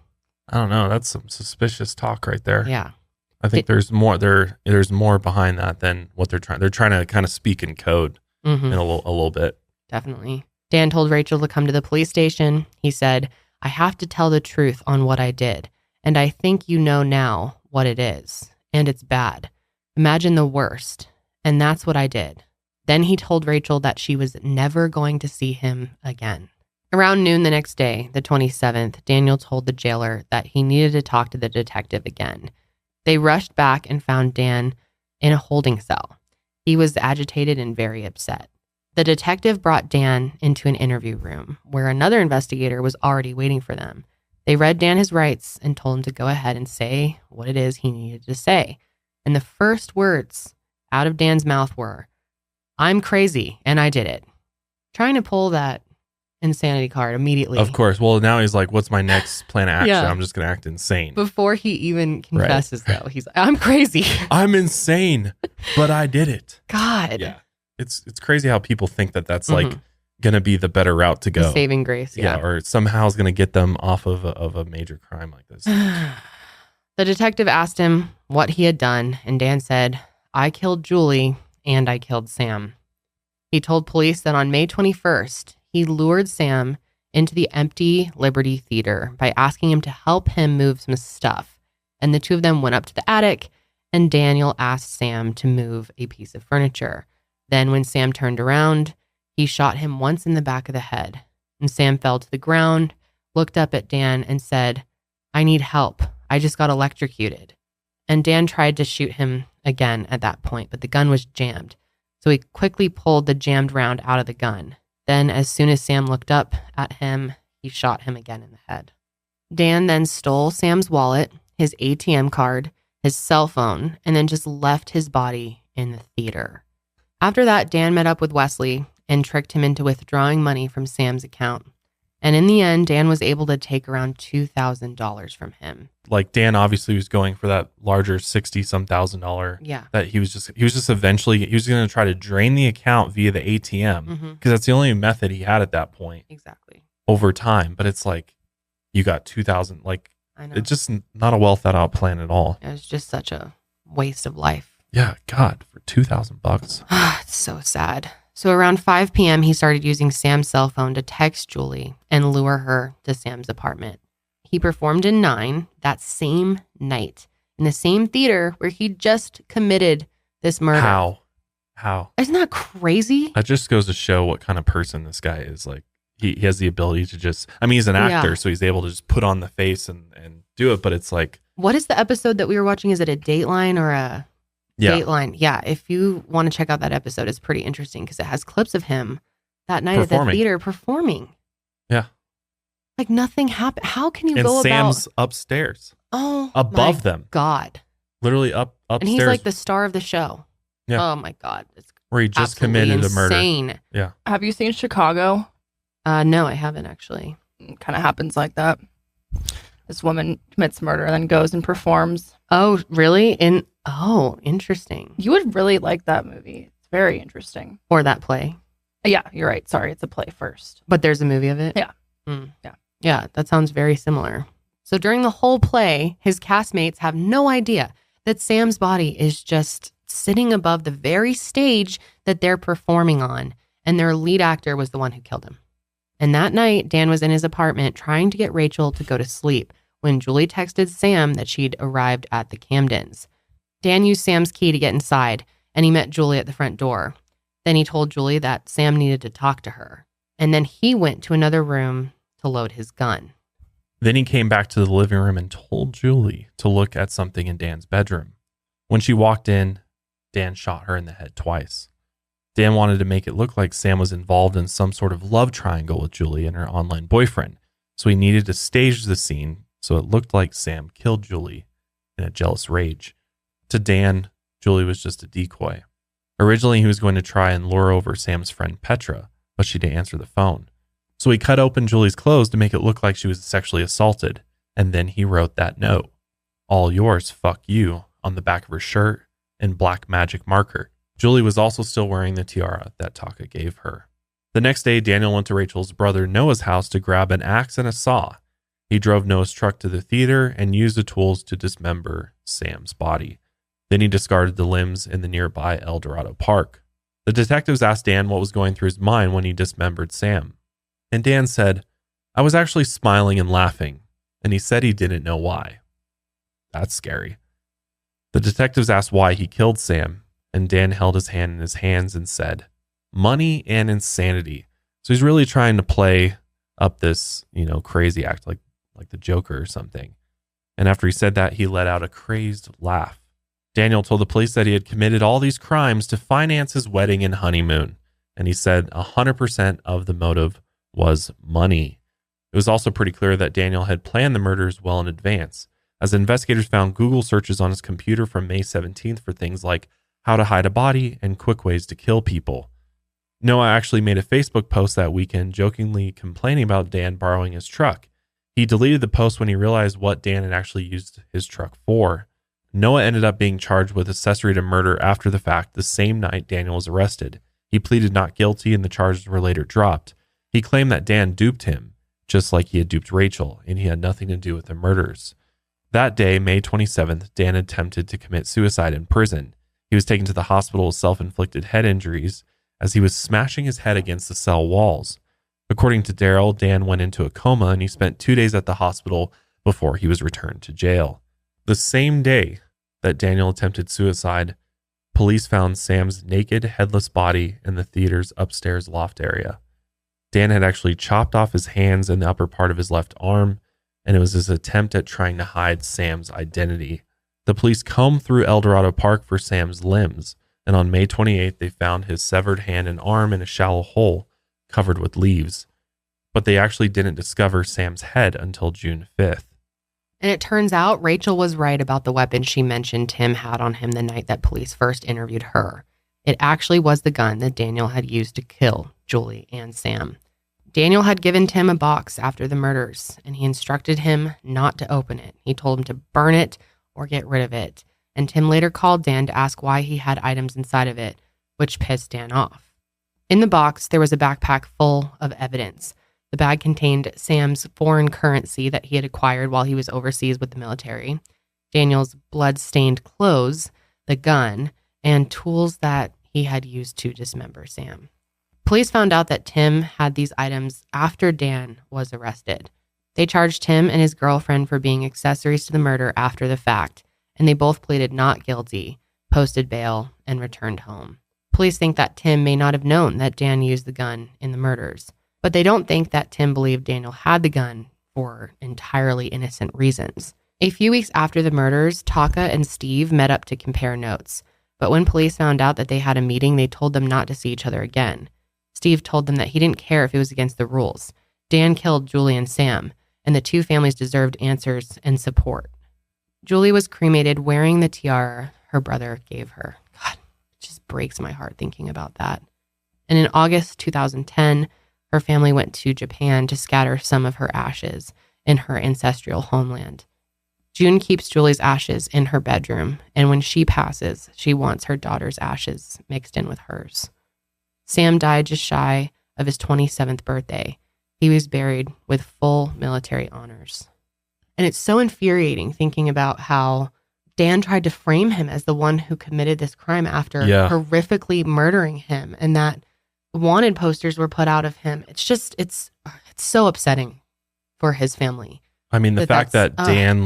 I don't know. That's some suspicious talk right there. Yeah. I think there's more there's more behind that than what they're trying. They're trying to kind of speak in code in a little bit. Definitely. Dan told Rachel to come to the police station. He said, "I have to tell the truth on what I did, and I think you know now what it is, and it's bad. Imagine the worst." And that's what I did. Then he told Rachel that she was never going to see him again. Around noon the next day, the 27th, Daniel told the jailer that he needed to talk to the detective again. They rushed back and found Dan in a holding cell. He was agitated and very upset. The detective brought Dan into an interview room where another investigator was already waiting for them. They read Dan his rights and told him to go ahead and say what it is he needed to say. And the first words out of Dan's mouth were, "I'm crazy and I did it." Trying to pull that insanity card immediately. Of course. Well, now he's like, what's my next plan of action? Yeah. I'm just going to act insane. Before he even confesses, though, he's like, "I'm crazy. I'm insane, but I did it." God. Yeah. It's crazy how people think that that's like going to be the better route to go. The saving grace. Yeah. Or somehow is going to get them off of a major crime like this. The detective asked him what he had done, and Dan said, "I killed Julie and I killed Sam." He told police that on May 21st, he lured Sam into the empty Liberty Theater by asking him to help him move some stuff. And the two of them went up to the attic, and Daniel asked Sam to move a piece of furniture. Then when Sam turned around, he shot him once in the back of the head. And Sam fell to the ground, looked up at Dan, and said, "I need help. I just got electrocuted." And Dan tried to shoot him again at that point, but the gun was jammed. So he quickly pulled the jammed round out of the gun. Then, as soon as Sam looked up at him, he shot him again in the head. Dan then stole Sam's wallet, his ATM card, his cell phone, and then just left his body in the theater. After that, Dan met up with Wesley and tricked him into withdrawing money from Sam's account. And in the end, Dan was able to take around $2,000 from him. Like Dan obviously was going for that larger $60,000. Yeah. That he was just eventually going to try to drain the account via the ATM because that's the only method he had at that point. Exactly. Over time, but it's like you got 2,000. Like I know. it's just not a well thought out plan at all. It was just such a waste of life. Yeah, God, for $2,000. It's so sad. So around 5 p.m., he started using Sam's cell phone to text Julie and lure her to Sam's apartment. He performed in 9 that same night in the same theater where he just committed this murder. How? Isn't that crazy? That just goes to show what kind of person this guy is. Like he has the ability to just, I mean, he's an actor, so he's able to just put on the face and do it. But it's like, what is the episode that we were watching? Is it a Dateline or a Dateline? Yeah. If you want to check out that episode, it's pretty interesting because it has clips of him that night at the theater performing. Yeah. Like nothing happened. How can you and go Sam's upstairs. Oh, above them. God. Literally upstairs. And he's like the star of the show. Yeah. Oh my God. It's where he just committed a murder. Insane. Yeah. Have you seen Chicago? No, I haven't actually. It kind of happens like that. This woman commits murder and then goes and performs. Oh, really? Interesting. You would really like that movie. It's very interesting. Or that play. Yeah, you're right. Sorry, it's a play first. But there's a movie of it? Yeah. Yeah. Yeah, that sounds very similar. So during the whole play, his castmates have no idea that Sam's body is just sitting above the very stage that they're performing on, and their lead actor was the one who killed him. And that night, Dan was in his apartment trying to get Rachel to go to sleep when Julie texted Sam that she'd arrived at the Camdens. Dan used Sam's key to get inside, and he met Julie at the front door. Then he told Julie that Sam needed to talk to her. And then he went to another room to load his gun. Then he came back to the living room and told Julie to look at something in Dan's bedroom. When she walked in, Dan shot her in the head twice. Dan wanted to make it look like Sam was involved in some sort of love triangle with Julie and her online boyfriend, so he needed to stage the scene so it looked like Sam killed Julie in a jealous rage. To Dan, Julie was just a decoy. Originally, he was going to try and lure over Sam's friend Petra, but she didn't answer the phone. So he cut open Julie's clothes to make it look like she was sexually assaulted, and then he wrote that note, "All yours, fuck you," on the back of her shirt in black magic marker. Julie was also still wearing the tiara that Taka gave her. The next day, Daniel went to Rachel's brother Noah's house to grab an axe and a saw. He drove Noah's truck to the theater and used the tools to dismember Sam's body. Then he discarded the limbs in the nearby El Dorado Park. The detectives asked Dan what was going through his mind when he dismembered Sam. And Dan said, "I was actually smiling and laughing," and he said he didn't know why. That's scary. The detectives asked why he killed Sam, and Dan held his hand in his hands and said, "Money and insanity." So he's really trying to play up this, crazy act like the Joker or something. And after he said that, he let out a crazed laugh. Daniel told the police that he had committed all these crimes to finance his wedding and honeymoon. And he said 100% of the motive was money. It was also pretty clear that Daniel had planned the murders well in advance, as investigators found Google searches on his computer from May 17th for things like how to hide a body and quick ways to kill people. Noah actually made a Facebook post that weekend jokingly complaining about Dan borrowing his truck. He deleted the post when he realized what Dan had actually used his truck for. Noah ended up being charged with accessory to murder after the fact the same night Daniel was arrested. He pleaded not guilty and the charges were later dropped. He claimed that Dan duped him, just like he had duped Rachel, and he had nothing to do with the murders. That day, May 27th, Dan attempted to commit suicide in prison. He was taken to the hospital with self-inflicted head injuries as he was smashing his head against the cell walls. According to Daryl, Dan went into a coma and he spent 2 days at the hospital before he was returned to jail. The same day that Daniel attempted suicide, police found Sam's naked, headless body in the theater's upstairs loft area. Dan had actually chopped off his hands and the upper part of his left arm, and it was his attempt at trying to hide Sam's identity. The police combed through El Dorado Park for Sam's limbs, and on May 28th, they found his severed hand and arm in a shallow hole covered with leaves. But they actually didn't discover Sam's head until June 5th. And it turns out Rachel was right about the weapon she mentioned Tim had on him the night that police first interviewed her. It actually was the gun that Daniel had used to kill Julie and Sam. Daniel had given Tim a box after the murders, and he instructed him not to open it. He told him to burn it or get rid of it. And Tim later called Dan to ask why he had items inside of it, which pissed Dan off. In the box, there was a backpack full of evidence. The bag contained Sam's foreign currency that he had acquired while he was overseas with the military, Daniel's blood-stained clothes, the gun, and tools that he had used to dismember Sam. Police found out that Tim had these items after Dan was arrested. They charged Tim and his girlfriend for being accessories to the murder after the fact, and they both pleaded not guilty, posted bail, and returned home. Police think that Tim may not have known that Dan used the gun in the murders, but they don't think that Tim believed Daniel had the gun for entirely innocent reasons. A few weeks after the murders, Taka and Steve met up to compare notes, but when police found out that they had a meeting, they told them not to see each other again. Steve told them that he didn't care if it was against the rules. Dan killed Julie and Sam, and the two families deserved answers and support. Julie was cremated wearing the tiara her brother gave her. God, it just breaks my heart thinking about that. And in August 2010, her family went to Japan to scatter some of her ashes in her ancestral homeland. June keeps Julie's ashes in her bedroom, and when she passes, she wants her daughter's ashes mixed in with hers. Sam died just shy of his 27th birthday. He was buried with full military honors. And it's so infuriating thinking about how Dan tried to frame him as the one who committed this crime after horrifically murdering him, and that wanted posters were put out of him. It's just, it's so upsetting for his family. I mean, the fact that Dan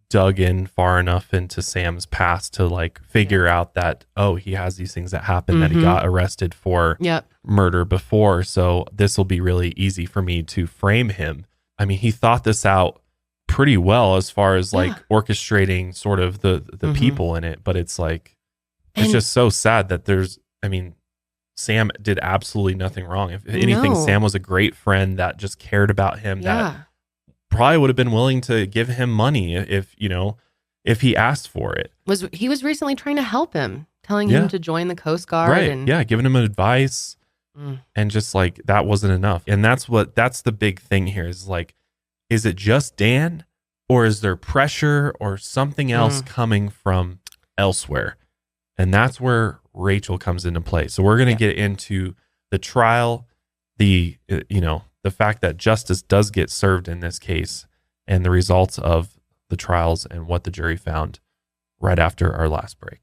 dug in far enough into Sam's past to figure out that, oh, he has these things that happened, that he got arrested for murder before. So this will be really easy for me to frame him. I mean, he thought this out pretty well as far as orchestrating sort of the people in it. But it's it's just so sad that Sam did absolutely nothing wrong. If anything, Sam was a great friend that just cared about him, that probably would have been willing to give him money if he asked for it. He was recently trying to help him, telling him to join the Coast Guard. Right. And giving him advice. And just that wasn't enough. And that's the big thing here is it just Dan, or is there pressure or something else coming from elsewhere? And that's where Rachel comes into play. So we're going to get into the trial, the fact that justice does get served in this case, and the results of the trials and what the jury found right after our last break.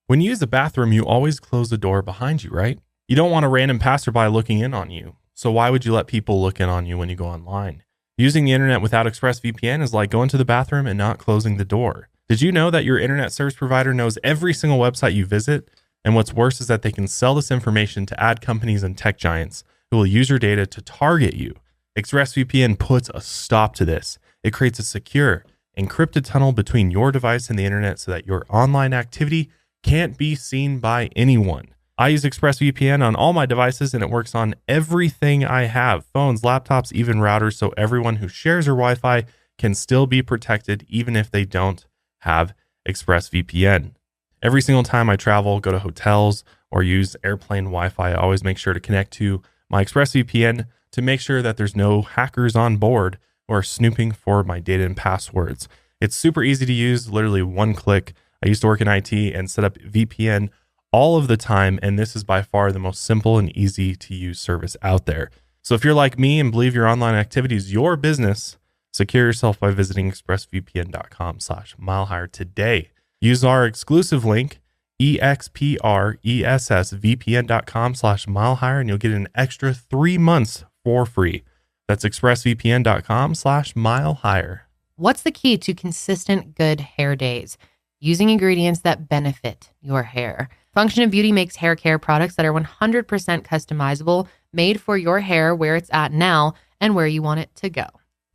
When you use the bathroom, you always close the door behind you, right? You don't want a random passerby looking in on you. So why would you let people look in on you when you go online? Using the internet without ExpressVPN is like going to the bathroom and not closing the door. Did you know that your internet service provider knows every single website you visit? And what's worse is that they can sell this information to ad companies and tech giants who will use your data to target you. ExpressVPN puts a stop to this. It creates a secure, encrypted tunnel between your device and the internet so that your online activity can't be seen by anyone. I use ExpressVPN on all my devices, and it works on everything I have, phones, laptops, even routers, so everyone who shares your Wi-Fi can still be protected even if they don't have ExpressVPN. Every single time I travel, go to hotels, or use airplane Wi-Fi, I always make sure to connect to my ExpressVPN to make sure that there's no hackers on board who are snooping for my data and passwords. It's super easy to use, literally one click. I used to work in IT and set up VPN all of the time, and this is by far the most simple and easy to use service out there. So if you're like me and believe your online activity is your business, secure yourself by visiting expressvpn.com/milehigher today. Use our exclusive link, expressvpn.com/milehigher, and you'll get an extra 3 months for free. That's expressvpn.com/milehigher. What's the key to consistent good hair days? Using ingredients that benefit your hair. Function of Beauty makes hair care products that are 100% customizable, made for your hair where it's at now and where you want it to go.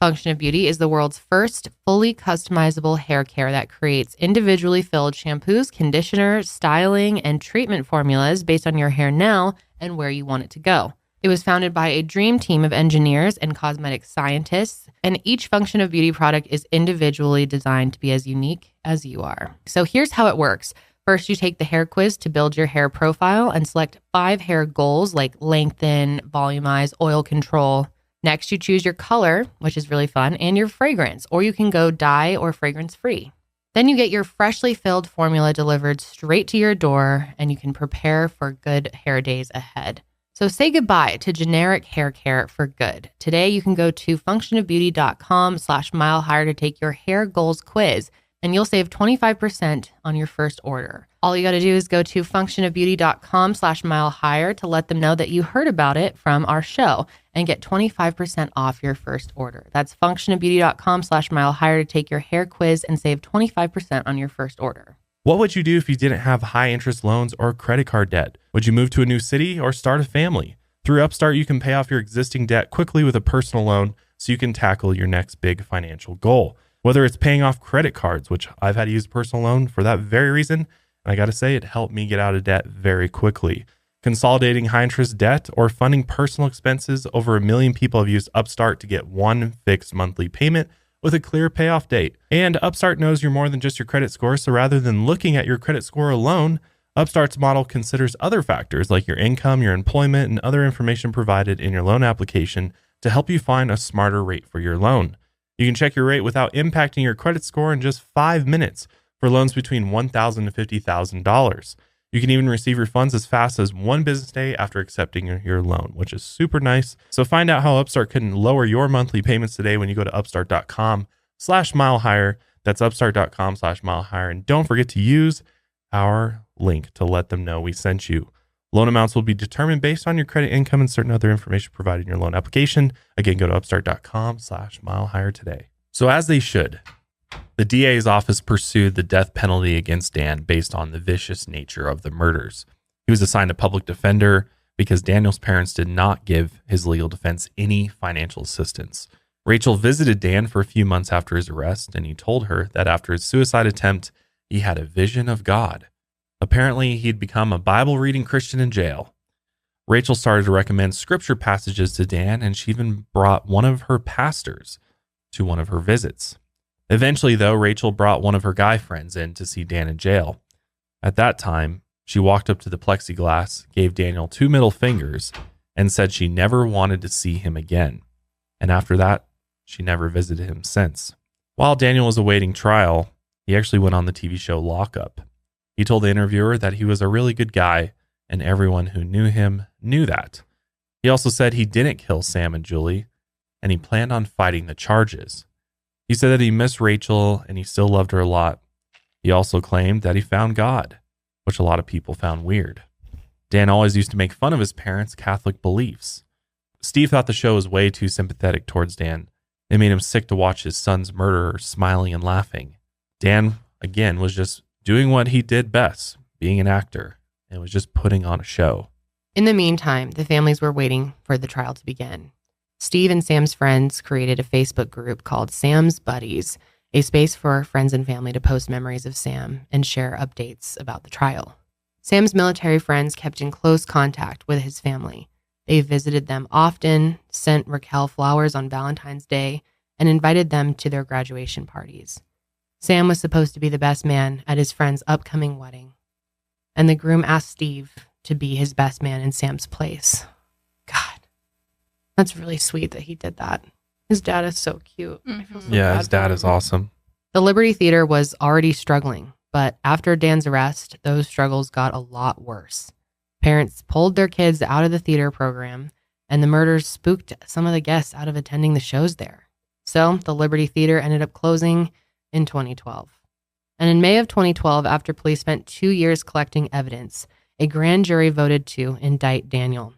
Function of Beauty is the world's first fully customizable hair care that creates individually filled shampoos, conditioners, styling, and treatment formulas based on your hair now and where you want it to go. It was founded by a dream team of engineers and cosmetic scientists, and each Function of Beauty product is individually designed to be as unique as you are. So here's how it works. First, you take the hair quiz to build your hair profile and select 5 hair goals like lengthen, volumize, oil control. Next, you choose your color, which is really fun, and your fragrance, or you can go dye or fragrance free. Then you get your freshly filled formula delivered straight to your door, and you can prepare for good hair days ahead. So say goodbye to generic hair care for good. Today, you can go to functionofbeauty.com/milehigher to take your hair goals quiz, and you'll save 25% on your first order. All you got to do is go to functionofbeauty.com/milehigher to let them know that you heard about it from our show and get 25% off your first order. That's functionofbeauty.com/milehigher to take your hair quiz and save 25% on your first order. What would you do if you didn't have high interest loans or credit card debt? Would you move to a new city or start a family? Through Upstart, you can pay off your existing debt quickly with a personal loan so you can tackle your next big financial goal. Whether it's paying off credit cards, which I've had to use a personal loan for that very reason, and I got to say it helped me get out of debt very quickly. Consolidating high interest debt or funding personal expenses, over 1 million people have used Upstart to get one fixed monthly payment with a clear payoff date. And Upstart knows you're more than just your credit score, so rather than looking at your credit score alone, Upstart's model considers other factors like your income, your employment, and other information provided in your loan application to help you find a smarter rate for your loan. You can check your rate without impacting your credit score in just 5 minutes for loans between $1,000 to $50,000. You can even receive your funds as fast as 1 business day after accepting your loan, which is super nice. So find out how Upstart can lower your monthly payments today when you go to upstart.com/milehigher. That's upstart.com/milehigher. And don't forget to use our link to let them know we sent you. Loan amounts will be determined based on your credit, income, and certain other information provided in your loan application. Again, go to upstart.com/milehigher today. So as they should, the DA's office pursued the death penalty against Dan based on the vicious nature of the murders. He was assigned a public defender because Daniel's parents did not give his legal defense any financial assistance. Rachel visited Dan for a few months after his arrest, and he told her that after his suicide attempt, he had a vision of God. Apparently, he'd become a Bible-reading Christian in jail. Rachel started to recommend scripture passages to Dan, and she even brought one of her pastors to one of her visits. Eventually, though, Rachel brought one of her guy friends in to see Dan in jail. At that time, she walked up to the plexiglass, gave Daniel 2 middle fingers, and said she never wanted to see him again. And after that, she never visited him since. While Daniel was awaiting trial, he actually went on the TV show Lockup. He told the interviewer that he was a really good guy, and everyone who knew him knew that. He also said he didn't kill Sam and Julie, and he planned on fighting the charges. He said that he missed Rachel and he still loved her a lot. He also claimed that he found God, which a lot of people found weird. Dan always used to make fun of his parents' Catholic beliefs. Steve thought the show was way too sympathetic towards Dan. It made him sick to watch his son's murderer smiling and laughing. Dan, again, was just doing what he did best, being an actor, and was just putting on a show. In the meantime, the families were waiting for the trial to begin. Steve and Sam's friends created a Facebook group called Sam's Buddies, a space for friends and family to post memories of Sam and share updates about the trial. Sam's military friends kept in close contact with his family. They visited them often, sent Raquel flowers on Valentine's Day, and invited them to their graduation parties. Sam was supposed to be the best man at his friend's upcoming wedding, and the groom asked Steve to be his best man in Sam's place. God, that's really sweet that he did that. His dad is so cute. I feel so bad his dad for him. is awesome. The Liberty Theater was already struggling, but after Dan's arrest, those struggles got a lot worse. Parents pulled their kids out of the theater program, and the murders spooked some of the guests out of attending the shows there. So the Liberty Theater ended up closing in 2012. And in May of 2012, after police spent 2 years collecting evidence, a grand jury voted to indict Daniel.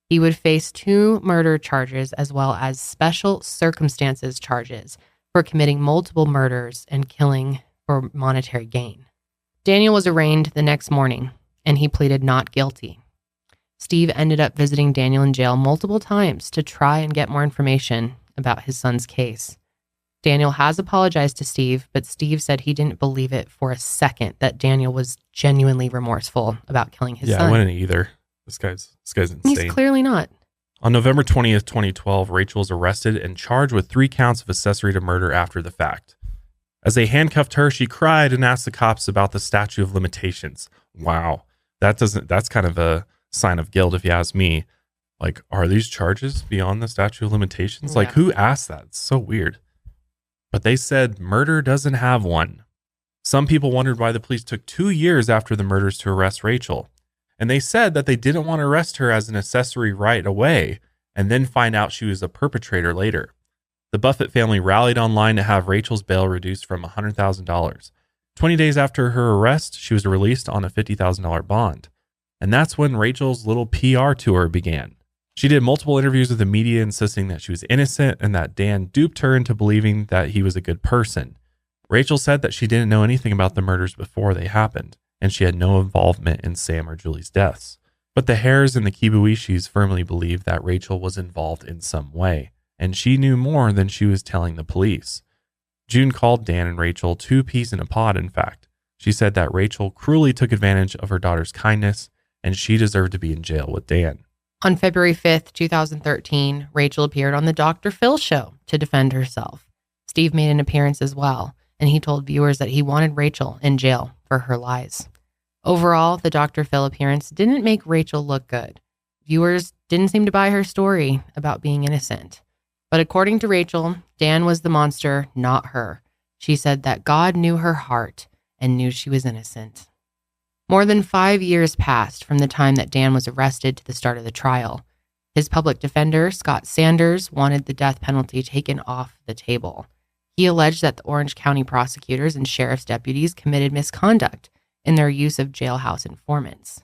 He would face 2 murder charges as well as special circumstances charges for committing multiple murders and killing for monetary gain. Daniel was arraigned the next morning, and he pleaded not guilty. Steve ended up visiting Daniel in jail multiple times to try and get more information about his son's case. Daniel has apologized to Steve, but Steve said he didn't believe it for a second that Daniel was genuinely remorseful about killing his son. Yeah, I wouldn't either. This guy's insane. He's clearly not. On November 20th, 2012, Rachel was arrested and charged with 3 counts of accessory to murder after the fact. As they handcuffed her, she cried and asked the cops about the statute of limitations. Wow. That's kind of a sign of guilt if you ask me. Like, are these charges beyond the statute of limitations? Yeah. Like, who asked that? It's so weird. But they said murder doesn't have one. Some people wondered why the police took 2 years after the murders to arrest Rachel. And they said that they didn't want to arrest her as an accessory right away and then find out she was a perpetrator later. The Buffett family rallied online to have Rachel's bail reduced from $100,000. 20 days after her arrest, she was released on a $50,000 bond. And that's when Rachel's little PR tour began. She did multiple interviews with the media insisting that she was innocent and that Dan duped her into believing that he was a good person. Rachel said that she didn't know anything about the murders before they happened, and she had no involvement in Sam or Julie's deaths. But the Hares and the Kibuishis firmly believed that Rachel was involved in some way, and she knew more than she was telling the police. June called Dan and Rachel 2 peas in a pod, in fact. She said that Rachel cruelly took advantage of her daughter's kindness, and she deserved to be in jail with Dan. On February 5th, 2013, Rachel appeared on the Dr. Phil show to defend herself. Steve made an appearance as well, and he told viewers that he wanted Rachel in jail for her lies. Overall, the Dr. Phil appearance didn't make Rachel look good. Viewers didn't seem to buy her story about being innocent. But according to Rachel, Dan was the monster, not her. She said that God knew her heart and knew she was innocent. More than 5 years passed from the time that Dan was arrested to the start of the trial. His public defender, Scott Sanders, wanted the death penalty taken off the table. He alleged that the Orange County prosecutors and sheriff's deputies committed misconduct in their use of jailhouse informants.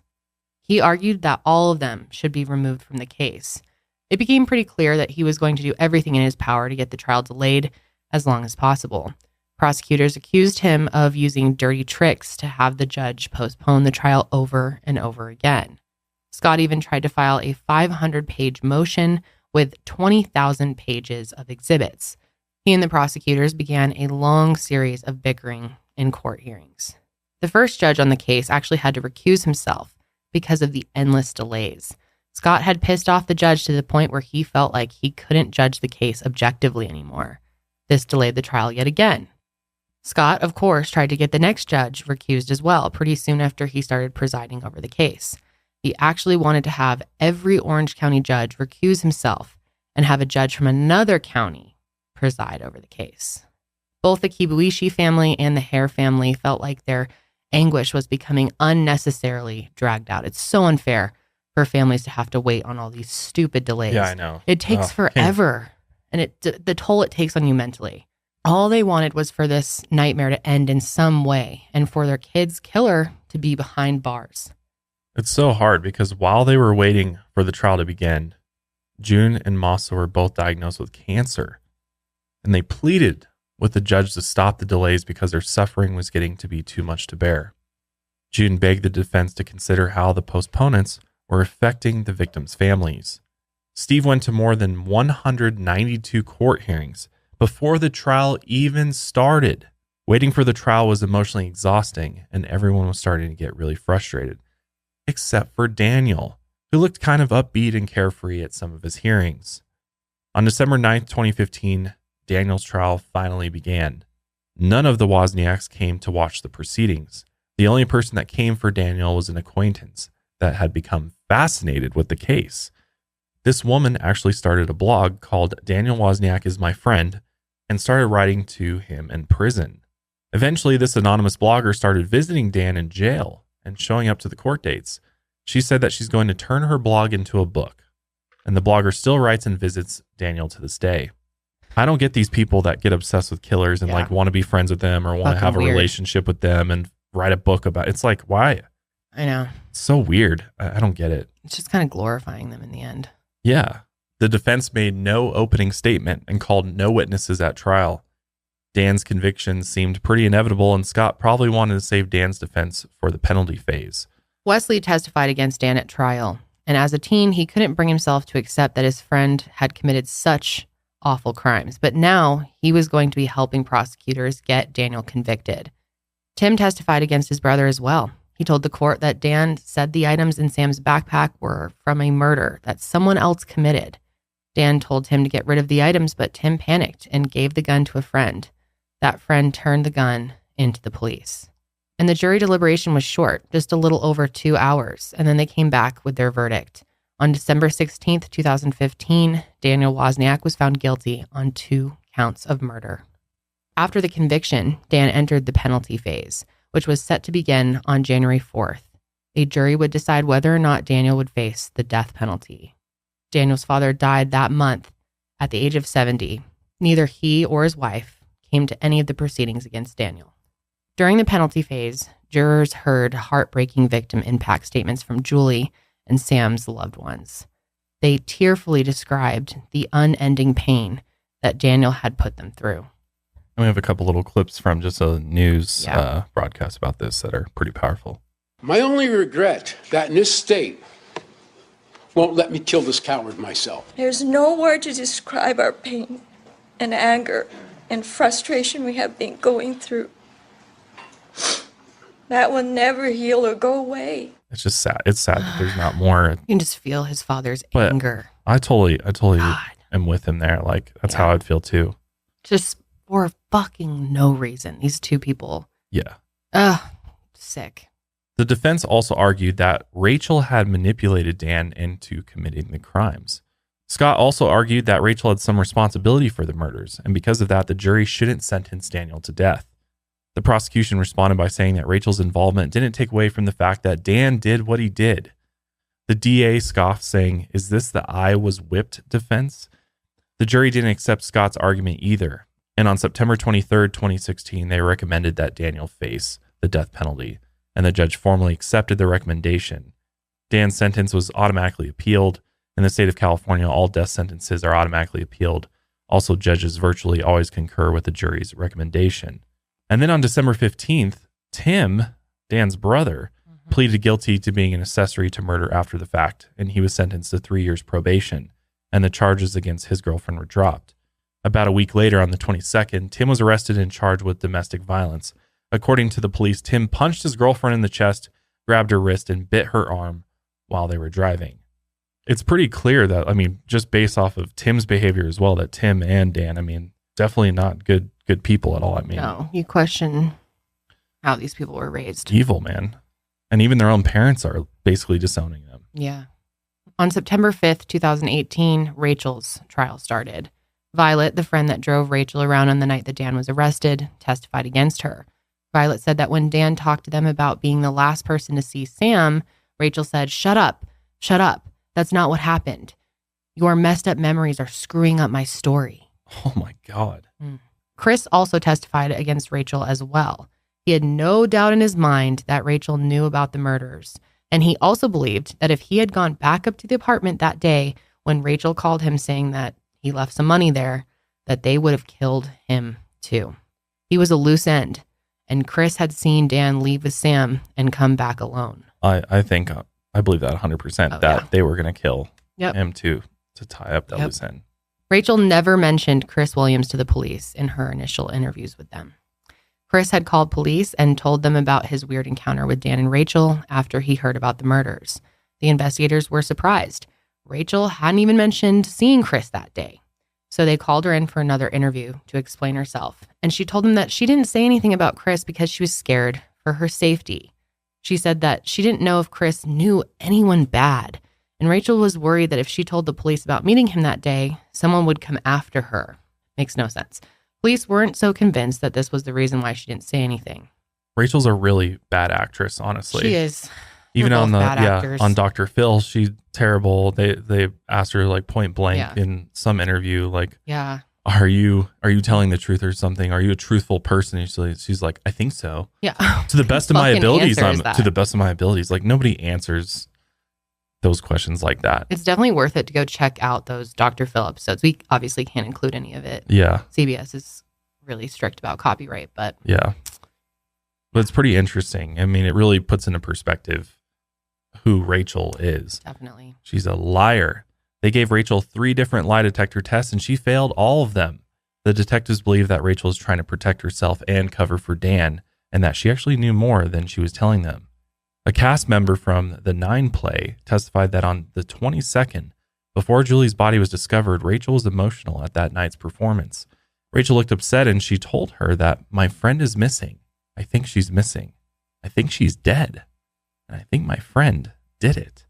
He argued that all of them should be removed from the case. It became pretty clear that he was going to do everything in his power to get the trial delayed as long as possible. Prosecutors accused him of using dirty tricks to have the judge postpone the trial over and over again. Scott even tried to file a 500-page motion with 20,000 pages of exhibits. He and the prosecutors began a long series of bickering in court hearings. The first judge on the case actually had to recuse himself because of the endless delays. Scott had pissed off the judge to the point where he felt like he couldn't judge the case objectively anymore. This delayed the trial yet again. Scott, of course, tried to get the next judge recused as well pretty soon after he started presiding over the case. He actually wanted to have every Orange County judge recuse himself and have a judge from another county preside over the case. Both the Kibuishi family and the Hare family felt like their anguish was becoming unnecessarily dragged out. It's so unfair for families to have to wait on all these stupid delays. Yeah, I know. It takes forever, and the toll it takes on you mentally. All they wanted was for this nightmare to end in some way and for their kid's killer to be behind bars. It's so hard because while they were waiting for the trial to begin, June and Masa were both diagnosed with cancer, and they pleaded with the judge to stop the delays because their suffering was getting to be too much to bear. June begged the defense to consider how the postponements were affecting the victims' families. Steve went to more than 192 court hearings before the trial even started. Waiting for the trial was emotionally exhausting, and everyone was starting to get really frustrated. except for Daniel, who looked kind of upbeat and carefree at some of his hearings. On December 9th, 2015, Daniel's trial finally began. None of the Wozniaks came to watch the proceedings. The only person that came for Daniel was an acquaintance that had become fascinated with the case. This woman actually started a blog called Daniel Wozniak is My Friend and started writing to him in prison. Eventually, this anonymous blogger started visiting Dan in jail and showing up to the court dates. She said that she's going to turn her blog into a book, and the blogger still writes and visits Daniel to this day. I don't get these people that get obsessed with killers and like want to be friends with them or want to have a relationship with them and write a book about it. It's like, why? I know. It's so weird. I don't get it. It's just kind of glorifying them in the end. Yeah. The defense made no opening statement and called no witnesses at trial. Dan's conviction seemed pretty inevitable, and Scott probably wanted to save Dan's defense for the penalty phase. Wesley testified against Dan at trial, and as a teen, he couldn't bring himself to accept that his friend had committed such awful crimes, but now he was going to be helping prosecutors get Daniel convicted. Tim testified against his brother as well. He told the court that Dan said the items in Sam's backpack were from a murder that someone else committed. Dan told Tim to get rid of the items, but Tim panicked and gave the gun to a friend. That friend turned the gun into the police. And the jury deliberation was short, just a little over 2 hours, and then they came back with their verdict. On December 16th, 2015, Daniel Wozniak was found guilty on 2 counts of murder. After the conviction, Dan entered the penalty phase, which was set to begin on January 4th. A jury would decide whether or not Daniel would face the death penalty. Daniel's father died that month at the age of 70. Neither he or his wife came to any of the proceedings against Daniel. During the penalty phase, jurors heard heartbreaking victim impact statements from Julie and Sam's loved ones. They tearfully described the unending pain that Daniel had put them through. And we have a couple little clips from just a news broadcast about this that are pretty powerful. My only regret that in this state won't let me kill this coward myself. There's no word to describe our pain and anger and frustration we have been going through. That will never heal or go away. It's just sad. It's sad that there's not more. You can just feel his father's anger. I totally am with him there. Like, that's how I'd feel too. Just for fucking no reason. These 2 people. Yeah. Sick. The defense also argued that Rachel had manipulated Dan into committing the crimes. Scott also argued that Rachel had some responsibility for the murders, and because of that, the jury shouldn't sentence Daniel to death. The prosecution responded by saying that Rachel's involvement didn't take away from the fact that Dan did what he did. The DA scoffed, saying, "Is this the I was whipped defense?" The jury didn't accept Scott's argument either, and on September 23rd, 2016, they recommended that Daniel face the death penalty, and the judge formally accepted the recommendation. Dan's sentence was automatically appealed. In the state of California, all death sentences are automatically appealed. Also, judges virtually always concur with the jury's recommendation. And then on December 15th, Tim, Dan's brother, pleaded guilty to being an accessory to murder after the fact, and he was sentenced to 3 years probation, and the charges against his girlfriend were dropped. About a week later, on the 22nd, Tim was arrested and charged with domestic violence. According to the police, Tim punched his girlfriend in the chest, grabbed her wrist, and bit her arm while they were driving. It's pretty clear that, just based off of Tim's behavior as well, that Tim and Dan, definitely not good people at all. No, you question how these people were raised. Evil, man. And even their own parents are basically disowning them. Yeah. On September 5th, 2018, Rachel's trial started. Violet, the friend that drove Rachel around on the night that Dan was arrested, testified against her. Violet said that when Dan talked to them about being the last person to see Sam, Rachel said, "Shut up. Shut up. That's not what happened. Your messed up memories are screwing up my story." Oh my God. Chris also testified against Rachel as well. He had no doubt in his mind that Rachel knew about the murders. And he also believed that if he had gone back up to the apartment that day when Rachel called him saying that he left some money there, that they would have killed him too. He was a loose end. And Chris had seen Dan leave with Sam and come back alone. I think, I believe that 100%, they were going to kill him too, to tie up that loose end. Rachel never mentioned Chris Williams to the police in her initial interviews with them. Chris had called police and told them about his weird encounter with Dan and Rachel after he heard about the murders. The investigators were surprised. Rachel hadn't even mentioned seeing Chris that day. So they called her in for another interview to explain herself. And she told them that she didn't say anything about Chris because she was scared for her safety. She said that she didn't know if Chris knew anyone bad. And Rachel was worried that if she told the police about meeting him that day, someone would come after her. Makes no sense. Police weren't so convinced that this was the reason why she didn't say anything. Rachel's a really bad actress, honestly. She is. Even on on Dr. Phil, she's terrible. They asked her like point blank in some interview, like, are you telling the truth or something? Are you a truthful person? And she's like, I think so. Yeah. To the best of my abilities, to the best of my abilities. Like, nobody answers those questions like that. It's definitely worth it to go check out those Dr. Phil episodes. We obviously can't include any of it. Yeah. CBS is really strict about copyright, but yeah. But it's pretty interesting. I mean, it really puts into perspective who Rachel is. Definitely. She's a liar. They gave Rachel 3 different lie detector tests and she failed all of them. The detectives believe that Rachel is trying to protect herself and cover for Dan, and that she actually knew more than she was telling them. A cast member from the 9 play testified that on the 22nd, before Julie's body was discovered, Rachel was emotional at that night's performance. Rachel looked upset and she told her that my friend is missing. I think she's missing. I think she's dead. And I think my friend did it.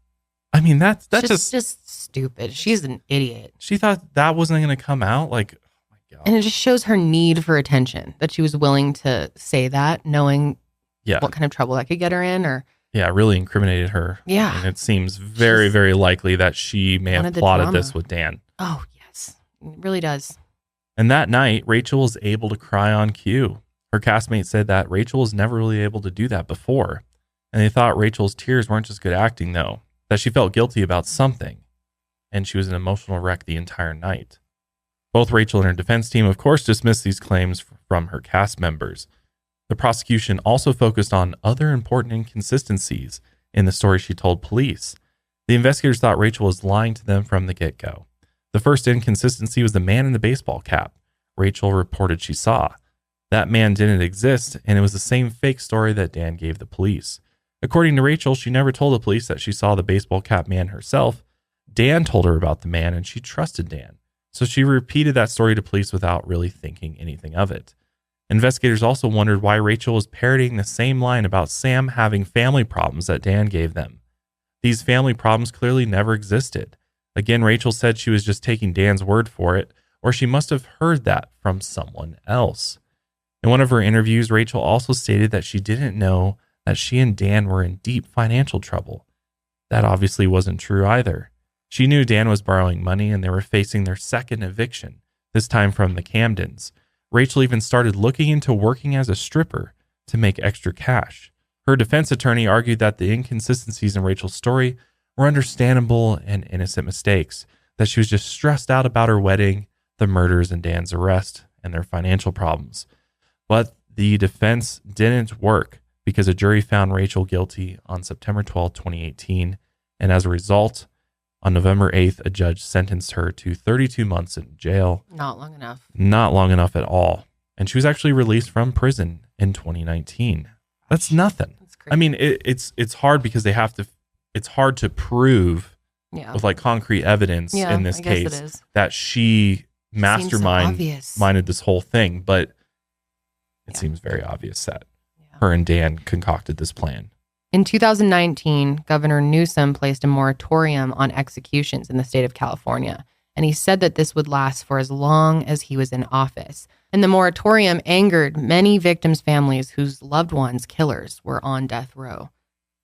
I mean, that's just stupid. She's an idiot. She thought that wasn't going to come out. Like, oh my God. And it just shows her need for attention that she was willing to say that, knowing what kind of trouble that could get her in, or really incriminated her. Yeah. And it seems very, very likely that she may have plotted this with Dan. Oh, yes. It really does. And that night, Rachel was able to cry on cue. Her castmate said that Rachel was never really able to do that before. And they thought Rachel's tears weren't just good acting, though, that she felt guilty about something. And she was an emotional wreck the entire night. Both Rachel and her defense team, of course, dismissed these claims from her cast members. The prosecution also focused on other important inconsistencies in the story she told police. The investigators thought Rachel was lying to them from the get-go. The first inconsistency was the man in the baseball cap Rachel reported she saw. That man didn't exist, and it was the same fake story that Dan gave the police. According to Rachel, she never told the police that she saw the baseball cap man herself. Dan told her about the man, and she trusted Dan. So she repeated that story to police without really thinking anything of it. Investigators also wondered why Rachel was parroting the same line about Sam having family problems that Dan gave them. These family problems clearly never existed. Again, Rachel said she was just taking Dan's word for it, or she must have heard that from someone else. In one of her interviews, Rachel also stated that she didn't know that she and Dan were in deep financial trouble. That obviously wasn't true either. She knew Dan was borrowing money and they were facing their second eviction, this time from the Camdens. Rachel even started looking into working as a stripper to make extra cash. Her defense attorney argued that the inconsistencies in Rachel's story were understandable and innocent mistakes, that she was just stressed out about her wedding, the murders, and Dan's arrest, and their financial problems. But the defense didn't work because a jury found Rachel guilty on September 12, 2018, and as a result, on November 8th, a judge sentenced her to 32 months in jail. Not long enough. Not long enough at all. And she was actually released from prison in 2019. That's nothing. That's crazy. I mean, it's hard because it's hard to prove with like concrete evidence in this case that she masterminded this whole thing, but it seems very obvious that her and Dan concocted this plan. In 2019, Governor Newsom placed a moratorium on executions in the state of California, and he said that this would last for as long as he was in office. And the moratorium angered many victims' families whose loved ones' killers were on death row.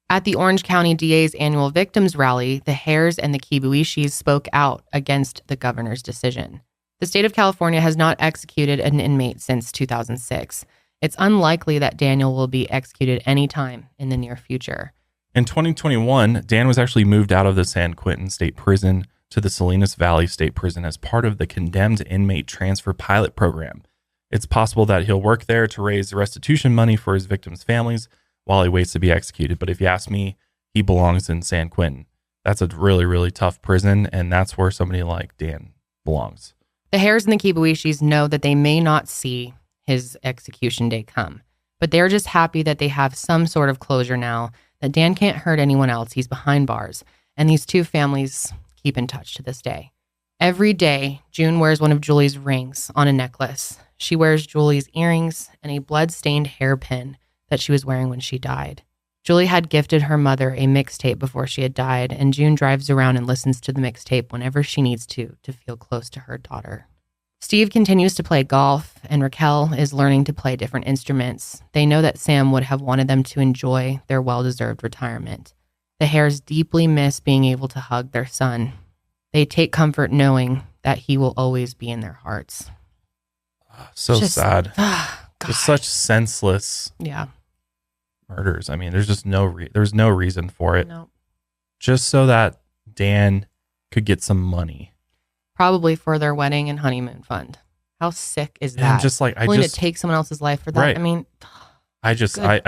At the Orange County DA's annual victims rally, the Hares and the Kibuishis spoke out against the governor's decision. The state of California has not executed an inmate since 2006. It's unlikely that Daniel will be executed anytime in the near future. In 2021, Dan was actually moved out of the San Quentin State Prison to the Salinas Valley State Prison as part of the Condemned Inmate Transfer Pilot Program. It's possible that he'll work there to raise restitution money for his victims' families while he waits to be executed. But if you ask me, he belongs in San Quentin. That's a really, really tough prison, and that's where somebody like Dan belongs. The Hares and the Kibuishis know that they may not see his execution day come. But they're just happy that they have some sort of closure now, that Dan can't hurt anyone else. He's behind bars. And these two families keep in touch to this day. Every day, June wears one of Julie's rings on a necklace. She wears Julie's earrings and a blood-stained hairpin that she was wearing when she died. Julie had gifted her mother a mixtape before she had died, and June drives around and listens to the mixtape whenever she needs to feel close to her daughter. Steve continues to play golf, and Raquel is learning to play different instruments. They know that Sam would have wanted them to enjoy their well-deserved retirement. The Hares deeply miss being able to hug their son. They take comfort knowing that he will always be in their hearts. So sad. God. Just such senseless murders. I mean, there's just there's no reason for it. No. Just so that Dan could get some money. Probably for their wedding and honeymoon fund. How sick is that? And just like willing to take someone else's life for that. Right. I mean, I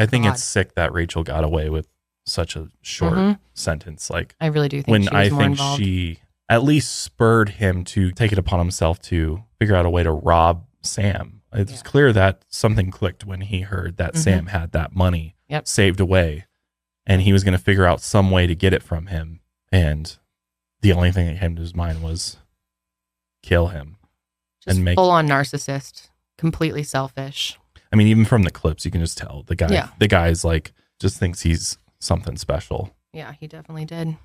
think it's sick that Rachel got away with such a short sentence. Like, I really do think she was more involved. She at least spurred him to take it upon himself to figure out a way to rob Sam. It's clear that something clicked when he heard that Sam had that money saved away, and he was going to figure out some way to get it from him. And the only thing that came to his mind was kill him. Just and make full-on narcissist, completely selfish. I mean, even from the clips, you can just tell the guy's like, just thinks he's something special. Yeah, he definitely did.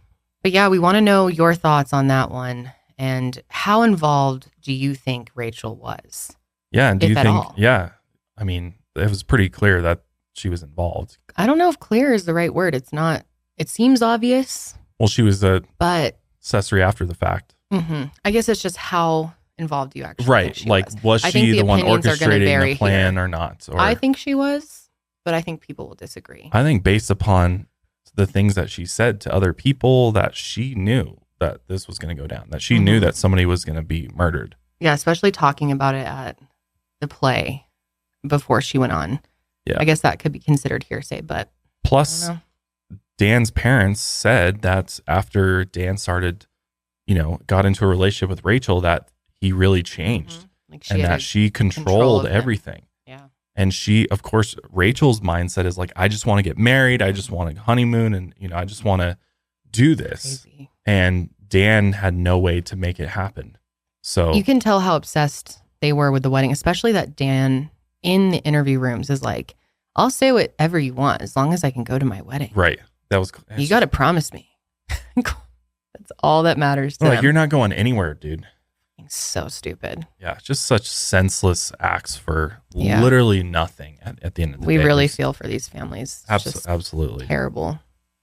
But yeah, we want to know your thoughts on that one. And how involved do you think Rachel was? Yeah, and do if you at think? all? Yeah, I mean, it was pretty clear that she was involved. I don't know if clear is the right word. It's not. It seems obvious. Well, she was a but accessory after the fact. I guess it's just how involved you actually right. think she Like, was she the one orchestrating the plan here. or not? Or I think she was, but I think people will disagree. I think based upon the things that she said to other people, that she knew that this was going to go down, that she knew that somebody was going to be murdered. Yeah, especially talking about it at the play before she went on. Yeah. I guess that could be considered hearsay, but plus Dan's parents said that after Dan started, got into a relationship with Rachel, that he really changed and that she controlled everything. Yeah. And she, of course, Rachel's mindset is like, I just want to get married. I just want a honeymoon. And, I just want to do this. Crazy. And Dan had no way to make it happen. So you can tell how obsessed they were with the wedding, especially that Dan in the interview rooms is like, I'll say whatever you want as long as I can go to my wedding. Right. You got to promise me. That's all that matters to them. You're not going anywhere, dude. So stupid. Yeah. Just such senseless acts for literally nothing at the end of the day. We really feel for these families. Absolutely. Terrible.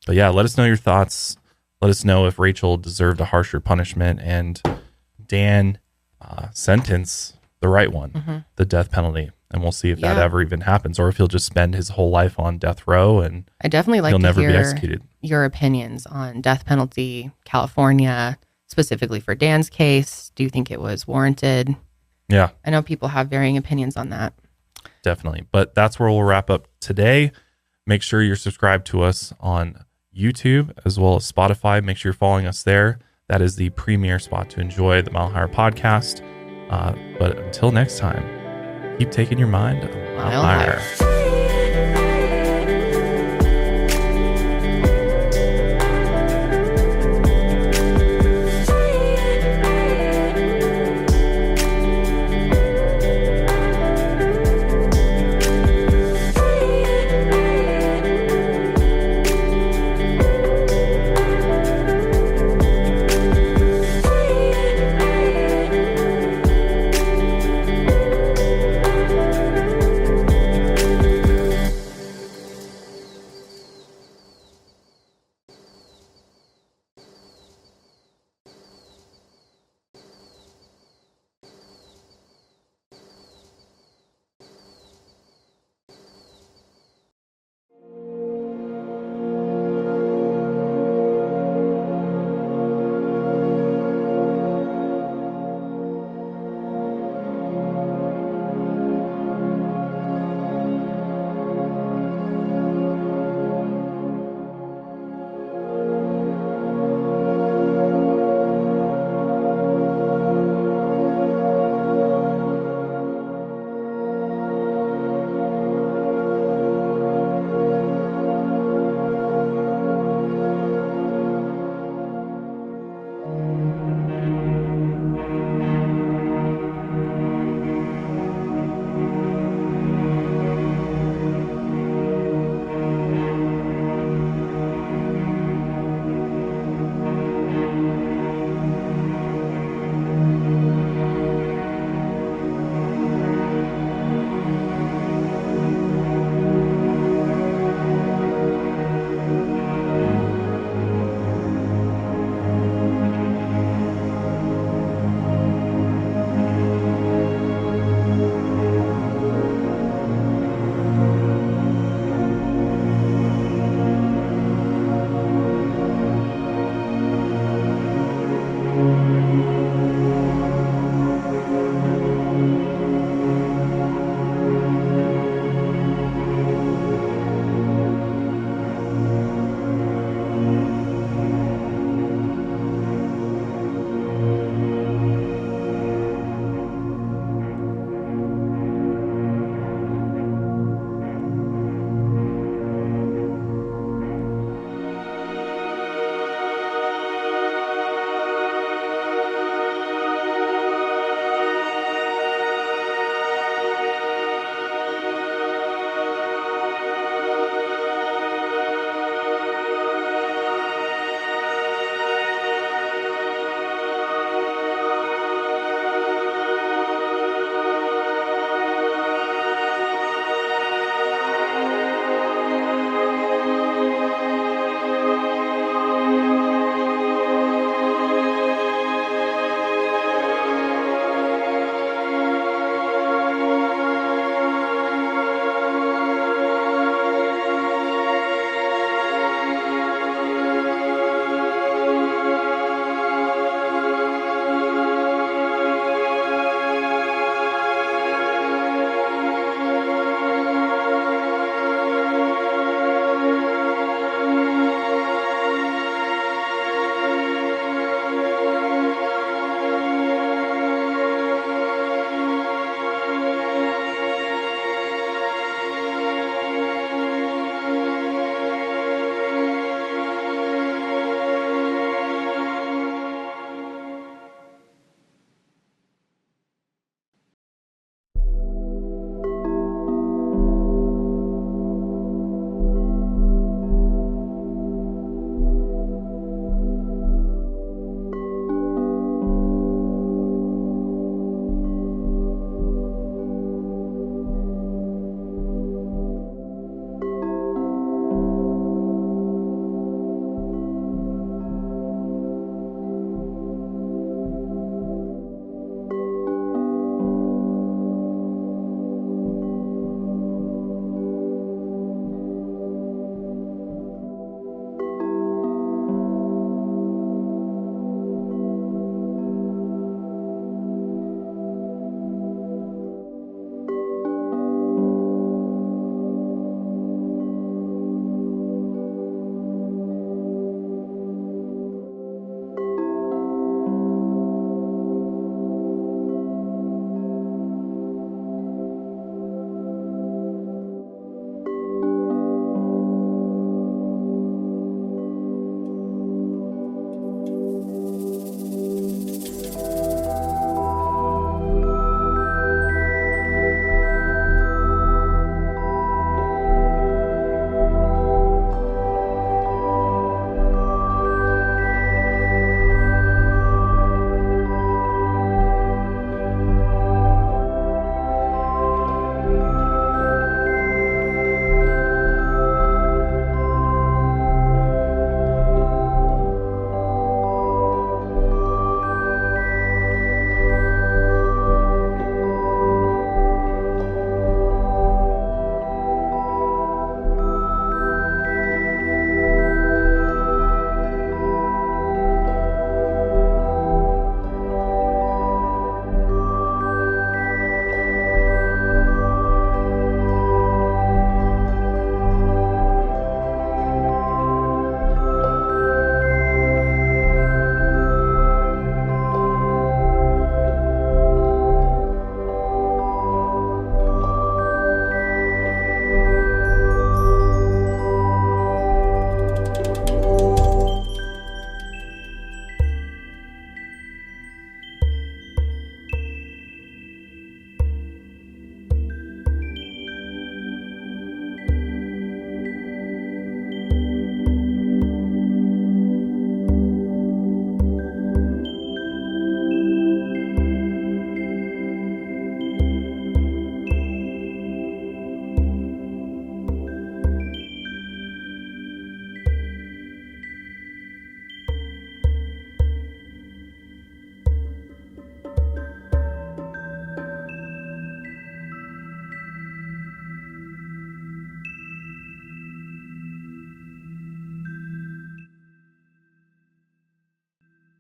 But yeah, let us know your thoughts. Let us know if Rachel deserved a harsher punishment and Dan sentence the right one, the death penalty. And we'll see if that ever even happens, or if he'll just spend his whole life on death row and I definitely like he'll to never hear be executed. Your opinions on death penalty, California, specifically for Dan's case. Do you think it was warranted? Yeah. I know people have varying opinions on that. Definitely. But that's where we'll wrap up today. Make sure you're subscribed to us on YouTube as well as Spotify. Make sure you're following us there. That is the premier spot to enjoy the Mile Higher podcast. But until next time, keep taking your mind a mile higher.